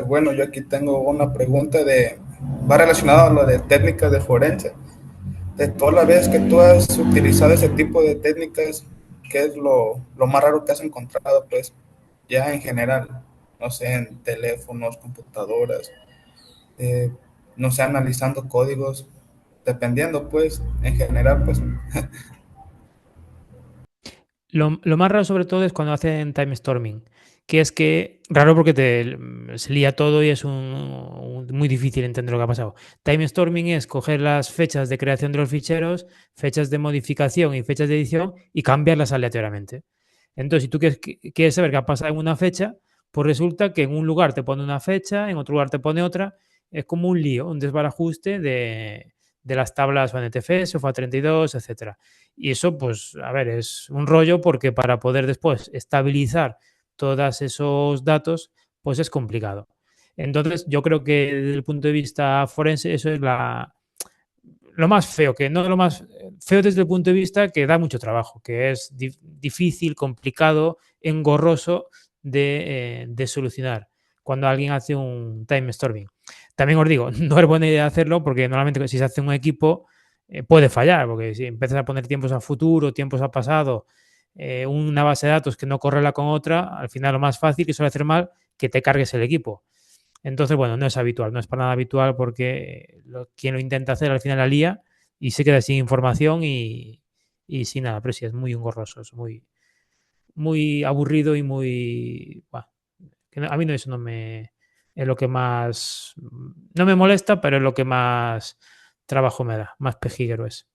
Bueno, yo aquí tengo una pregunta va relacionado a lo de técnicas de forense. De todas las veces que tú has utilizado ese tipo de técnicas, ¿qué es lo más raro que has encontrado, pues, ya en general? No sé, en teléfonos, computadoras, eh, no sé, analizando códigos, dependiendo, pues, en general, pues. Lo más raro sobre todo es cuando hacen time storming, que es que, raro porque se lía todo y es muy difícil entender lo que ha pasado. Time storming es coger las fechas de creación de los ficheros, fechas de modificación y fechas de edición y cambiarlas aleatoriamente. Entonces, si tú quieres saber qué ha pasado en una fecha, pues resulta que en un lugar te pone una fecha, en otro lugar te pone otra. Es como un lío, un desbarajuste de las tablas o NTFS, o FAT32, etcétera. Y eso, pues, a ver, es un rollo porque para poder después estabilizar todos esos datos, pues es complicado. Entonces, yo creo que desde el punto de vista forense, eso es lo más feo, que no lo más feo desde el punto de vista que da mucho trabajo, que es difícil, complicado, engorroso de solucionar cuando alguien hace un time storming. También os digo, no es buena idea hacerlo porque normalmente si se hace un equipo puede fallar, porque si empiezas a poner tiempos a futuro, tiempos a pasado, una base de datos que no correla con otra, al final lo más fácil que suele hacer mal que te cargues el equipo. Entonces, bueno, no es habitual, no es para nada habitual porque quien lo intenta hacer al final la lía y se queda sin información y sin nada, pero sí, es muy engorroso, es muy aburrido y muy... Bueno, a mí no, eso no me... Es lo que más... No me molesta, pero es lo que más trabajo me da, más pejiguero es.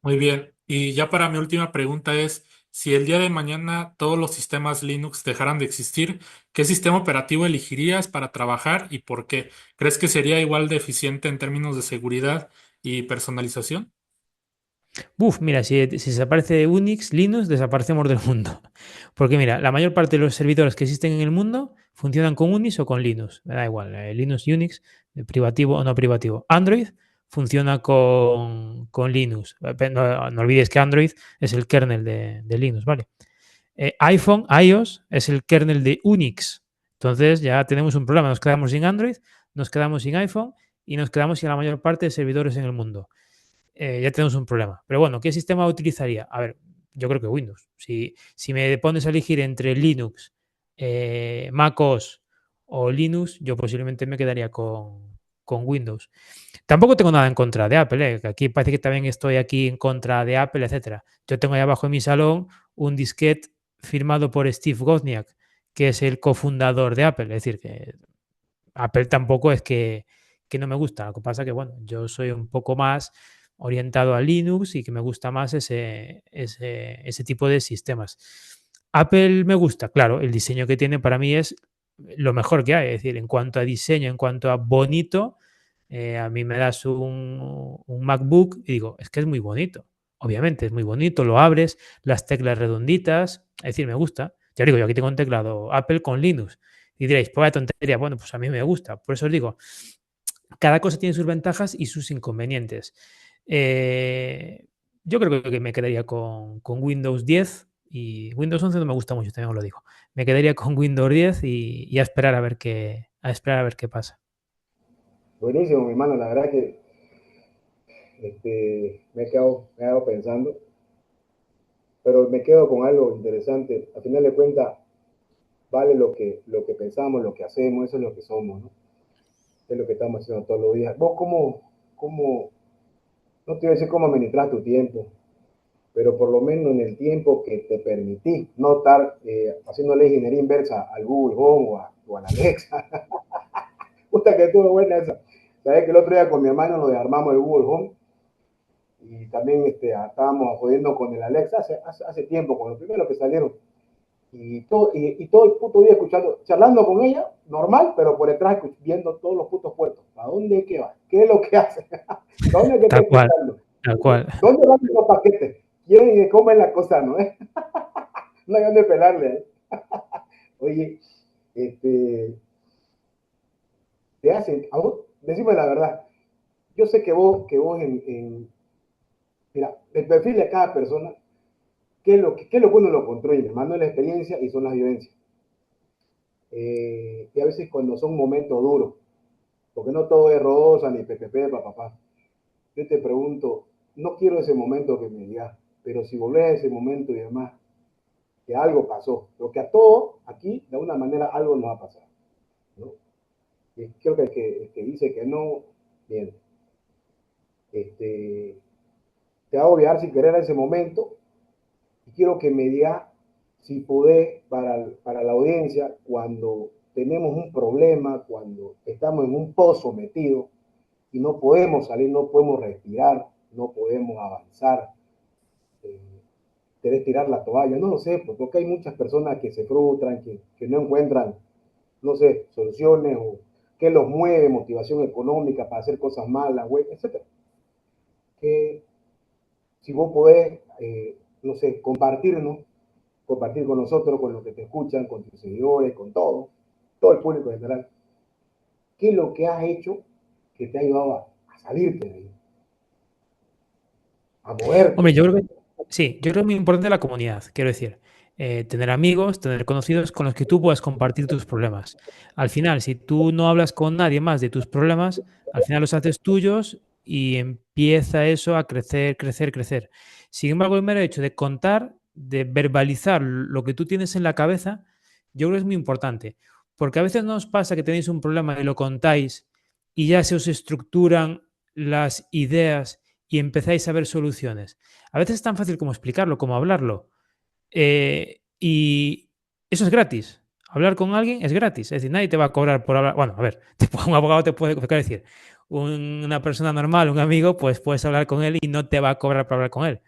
Muy bien. Y ya para mi última pregunta es, si el día de mañana todos los sistemas Linux dejaran de existir, ¿qué sistema operativo elegirías para trabajar y por qué? ¿Crees que sería igual de eficiente en términos de seguridad y personalización? Uf, mira, si desaparece Unix, Linux, desaparecemos del mundo. Porque mira, la mayor parte de los servidores que existen en el mundo funcionan con Unix o con Linux. Me da igual, Linux, Unix, privativo o no privativo. Android funciona con Linux. No olvides que Android es el kernel de Linux, ¿vale? iPhone, iOS, es el kernel de Unix. Entonces ya tenemos un problema. Nos quedamos sin Android, nos quedamos sin iPhone y nos quedamos sin la mayor parte de servidores en el mundo. Ya tenemos un problema. Pero bueno, ¿qué sistema utilizaría? A ver, yo creo que Windows. Si me pones a elegir entre Linux, MacOS o Linux, yo posiblemente me quedaría con Windows. Tampoco tengo nada en contra de Apple, ¿eh? Que aquí parece que también estoy aquí en contra de Apple, etcétera. Yo tengo ahí abajo en mi salón un disquete firmado por Steve Wozniak, que es el cofundador de Apple. Es decir, que Apple tampoco es que no me gusta. Lo que pasa que, bueno, yo soy un poco más orientado a Linux y que me gusta más ese tipo de sistemas. Apple me gusta, claro, el diseño que tiene para mí es lo mejor que hay. Es decir, en cuanto a diseño, en cuanto a bonito, a mí me das un MacBook y digo, es que es muy bonito. Obviamente, es muy bonito, lo abres, las teclas redonditas, es decir, me gusta. Ya digo, yo aquí tengo un teclado Apple con Linux. Y diréis, pues vaya tontería. Bueno, pues a mí me gusta. Por eso os digo, cada cosa tiene sus ventajas y sus inconvenientes. Eh, yo creo que me quedaría con Windows 10 y Windows 11 no me gusta mucho, también os lo digo. Me quedaría con Windows 10 y a esperar a ver qué pasa. Buenísimo, mi hermano, la verdad que me he quedado pensando, pero me quedo con algo interesante. Al final de cuentas, vale lo que pensamos, lo que hacemos, eso es lo que somos, ¿no? Es lo que estamos haciendo todos los días. Vos, cómo no te voy a decir cómo administrar tu tiempo, pero por lo menos en el tiempo que te permitís no estar haciéndole ingeniería inversa al Google Home o a la Alexa. Puta que estuvo buena esa. Sabes que el otro día con mi hermano nos armamos el Google Home y también estábamos jodiendo con el Alexa hace tiempo, con los primeros que salieron. Y todo el puto día escuchando, charlando con ella, normal, pero por detrás viendo todos los putos puertos. ¿A dónde es que va? ¿Qué es lo que hace? ¿Dónde es que está Tal cual, escuchando? tal cual. ¿Dónde van los paquetes? ¿Quieren cómo es la cosa, no? No hay dónde pelarle. Oye, te hacen, a vos, decime la verdad, yo sé que vos mira, el perfil de cada persona, qué es lo que uno lo construye? Hermano, es la experiencia y son las vivencias. Y a veces cuando son momentos duros, porque no todo es rosa ni pepepe, papá. Yo te pregunto, no quiero ese momento que me digas, pero si volvés a ese momento y demás, que algo pasó, lo que a todos aquí, de alguna manera, algo nos va a pasar, ¿no? Y creo que el que dice que no, bien, te va a obviar sin querer a ese momento, y quiero que me digas si podés para la audiencia, cuando tenemos un problema, cuando estamos en un pozo metido y no podemos salir, no podemos respirar, no podemos avanzar, eh, querés tirar la toalla, no lo sé, porque hay muchas personas que se frustran, que no encuentran, no sé, soluciones o que los mueve, motivación económica para hacer cosas malas, güey, etcétera. Que si vos podés, no sé, compartir con nosotros, con los que te escuchan, con tus seguidores, con todo el público en general, qué es lo que has hecho que te ha ayudado a salirte de ahí, a moverte. Hombre, yo creo que sí, yo creo que es muy importante la comunidad, quiero decir, tener amigos, tener conocidos con los que tú puedas compartir tus problemas. Al final, si tú no hablas con nadie más de tus problemas, al final los haces tuyos y empieza eso a crecer, crecer, crecer. Sin embargo, el mero hecho de contar, de verbalizar lo que tú tienes en la cabeza, yo creo que es muy importante, porque a veces nos pasa que tenéis un problema y lo contáis y ya se os estructuran las ideas y empezáis a ver soluciones. A veces es tan fácil como explicarlo, como hablarlo. Y eso es gratis. Hablar con alguien es gratis. Es decir, nadie te va a cobrar por hablar. Bueno, a ver, un abogado te puede decir. Una persona normal, un amigo, pues puedes hablar con él y no te va a cobrar por hablar con él.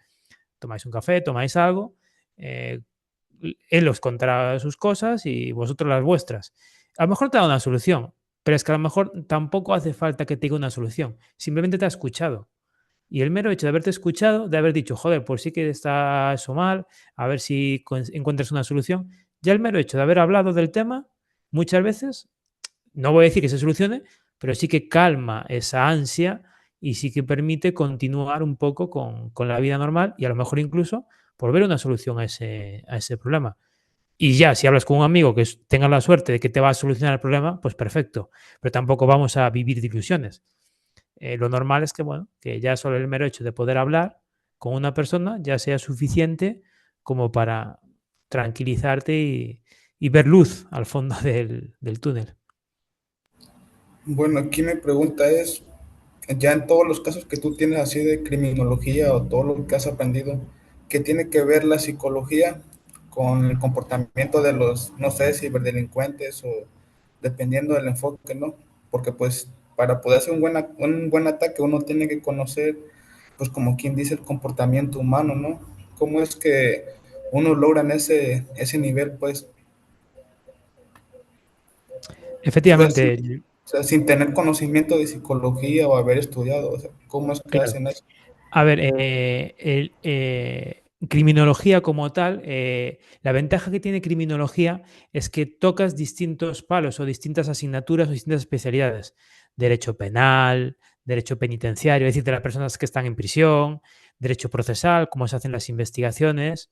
Tomáis un café, tomáis algo, eh, él os contará sus cosas y vosotros las vuestras. A lo mejor te da una solución, pero es que a lo mejor tampoco hace falta que te diga una solución. Simplemente te ha escuchado. Y el mero hecho de haberte escuchado, de haber dicho, joder, pues sí que está eso mal, a ver si encuentras una solución, ya el mero hecho de haber hablado del tema, muchas veces, no voy a decir que se solucione, pero sí que calma esa ansia y sí que permite continuar un poco con la vida normal y a lo mejor incluso por ver una solución a ese problema. Y ya, si hablas con un amigo que tenga la suerte de que te va a solucionar el problema, pues perfecto. Pero tampoco vamos a vivir de ilusiones. Lo normal es que, bueno, que ya solo el mero hecho de poder hablar con una persona ya sea suficiente como para tranquilizarte y ver luz al fondo del túnel. Bueno, aquí mi pregunta es, ya en todos los casos que tú tienes así de criminología o todo lo que has aprendido, ¿qué tiene que ver la psicología con el comportamiento de los, no sé, ciberdelincuentes o dependiendo del enfoque, ¿no? Porque pues para poder hacer un buen ataque uno tiene que conocer, pues como quien dice, el comportamiento humano, ¿no? ¿Cómo es que uno logra en ese nivel, pues, o sea, Efectivamente, o sea, sin tener conocimiento de psicología o haber estudiado, o sea, ¿cómo es que claro. hacen eso? A ver, criminología como tal, la ventaja que tiene criminología es que tocas distintos palos o distintas asignaturas o distintas especialidades. Derecho penal, derecho penitenciario, es decir, de las personas que están en prisión, derecho procesal, cómo se hacen las investigaciones,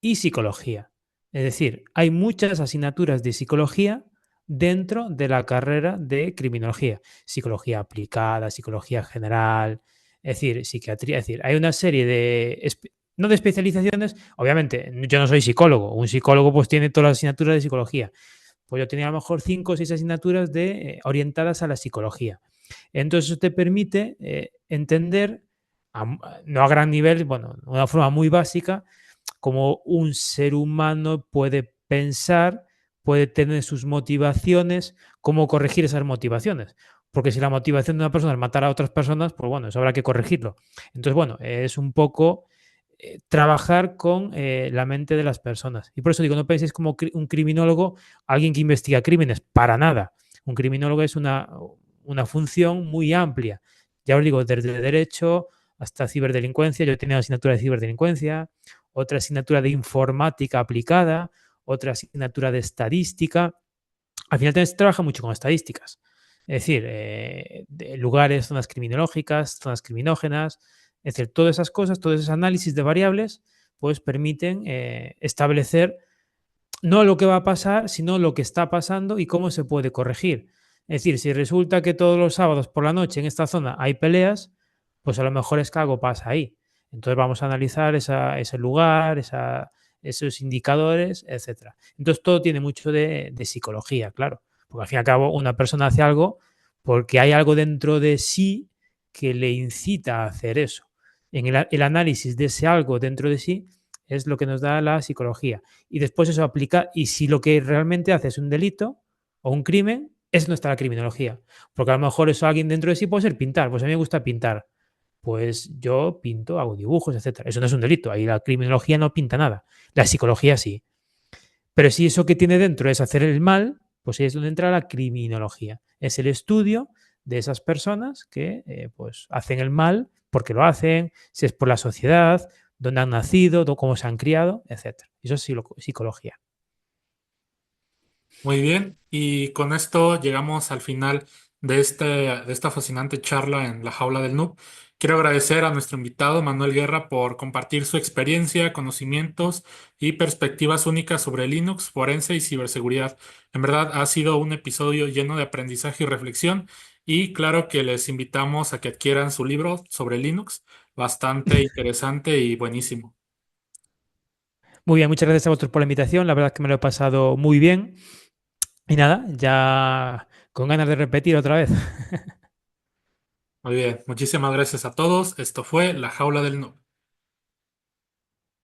y psicología. Es decir, hay muchas asignaturas de psicología dentro de la carrera de criminología. Psicología aplicada, psicología general, es decir, psiquiatría. Es decir, hay una serie de, no de especializaciones, obviamente, yo no soy psicólogo. Un psicólogo pues tiene todas las asignaturas de psicología. Pues yo tenía a lo mejor 5 o 6 asignaturas orientadas a la psicología. Entonces eso te permite entender, no a gran nivel, bueno, de una forma muy básica, cómo un ser humano puede pensar, puede tener sus motivaciones, cómo corregir esas motivaciones. Porque si la motivación de una persona es matar a otras personas, pues bueno, eso habrá que corregirlo. Entonces, bueno, es un poco trabajar con la mente de las personas. Y por eso digo, no penséis como un criminólogo, alguien que investiga crímenes, para nada. Un criminólogo es una función muy amplia. Ya os digo, desde derecho hasta ciberdelincuencia. Yo tenía una asignatura de ciberdelincuencia, otra asignatura de informática aplicada, otra asignatura de estadística. Al final también se trabaja mucho con estadísticas. Es decir, de lugares, zonas criminológicas, zonas criminógenas. Es decir, todas esas cosas, todo ese análisis de variables, pues permiten establecer no lo que va a pasar, sino lo que está pasando y cómo se puede corregir. Es decir, si resulta que todos los sábados por la noche en esta zona hay peleas, pues a lo mejor es que algo pasa ahí. Entonces vamos a analizar ese lugar, esos indicadores, etcétera. Entonces todo tiene mucho de psicología, claro. Porque al fin y al cabo una persona hace algo porque hay algo dentro de sí que le incita a hacer eso. En el análisis de ese algo dentro de sí es lo que nos da la psicología. Y después eso aplica, y si lo que realmente hace es un delito o un crimen, es nuestra criminología. Porque a lo mejor eso alguien dentro de sí puede ser pintar. Pues a mí me gusta pintar. Pues yo pinto, hago dibujos, etcétera. Eso no es un delito. Ahí la criminología no pinta nada. La psicología sí. Pero si eso que tiene dentro es hacer el mal, pues ahí es donde entra la criminología. Es el estudio de esas personas que pues hacen el mal, porque lo hacen, si es por la sociedad, dónde han nacido, cómo se han criado, etcétera. Eso es psicología. Muy bien, y con esto llegamos al final de esta fascinante charla en la jaula del noob. Quiero agradecer a nuestro invitado Manuel Guerra por compartir su experiencia, conocimientos y perspectivas únicas sobre Linux, forense y ciberseguridad. En verdad ha sido un episodio lleno de aprendizaje y reflexión y claro que les invitamos a que adquieran su libro sobre Linux, bastante interesante y buenísimo. Muy bien, muchas gracias a vosotros por la invitación. La verdad es que me lo he pasado muy bien. Y nada, ya con ganas de repetir otra vez. Muy bien, muchísimas gracias a todos. Esto fue La Jaula del Noob.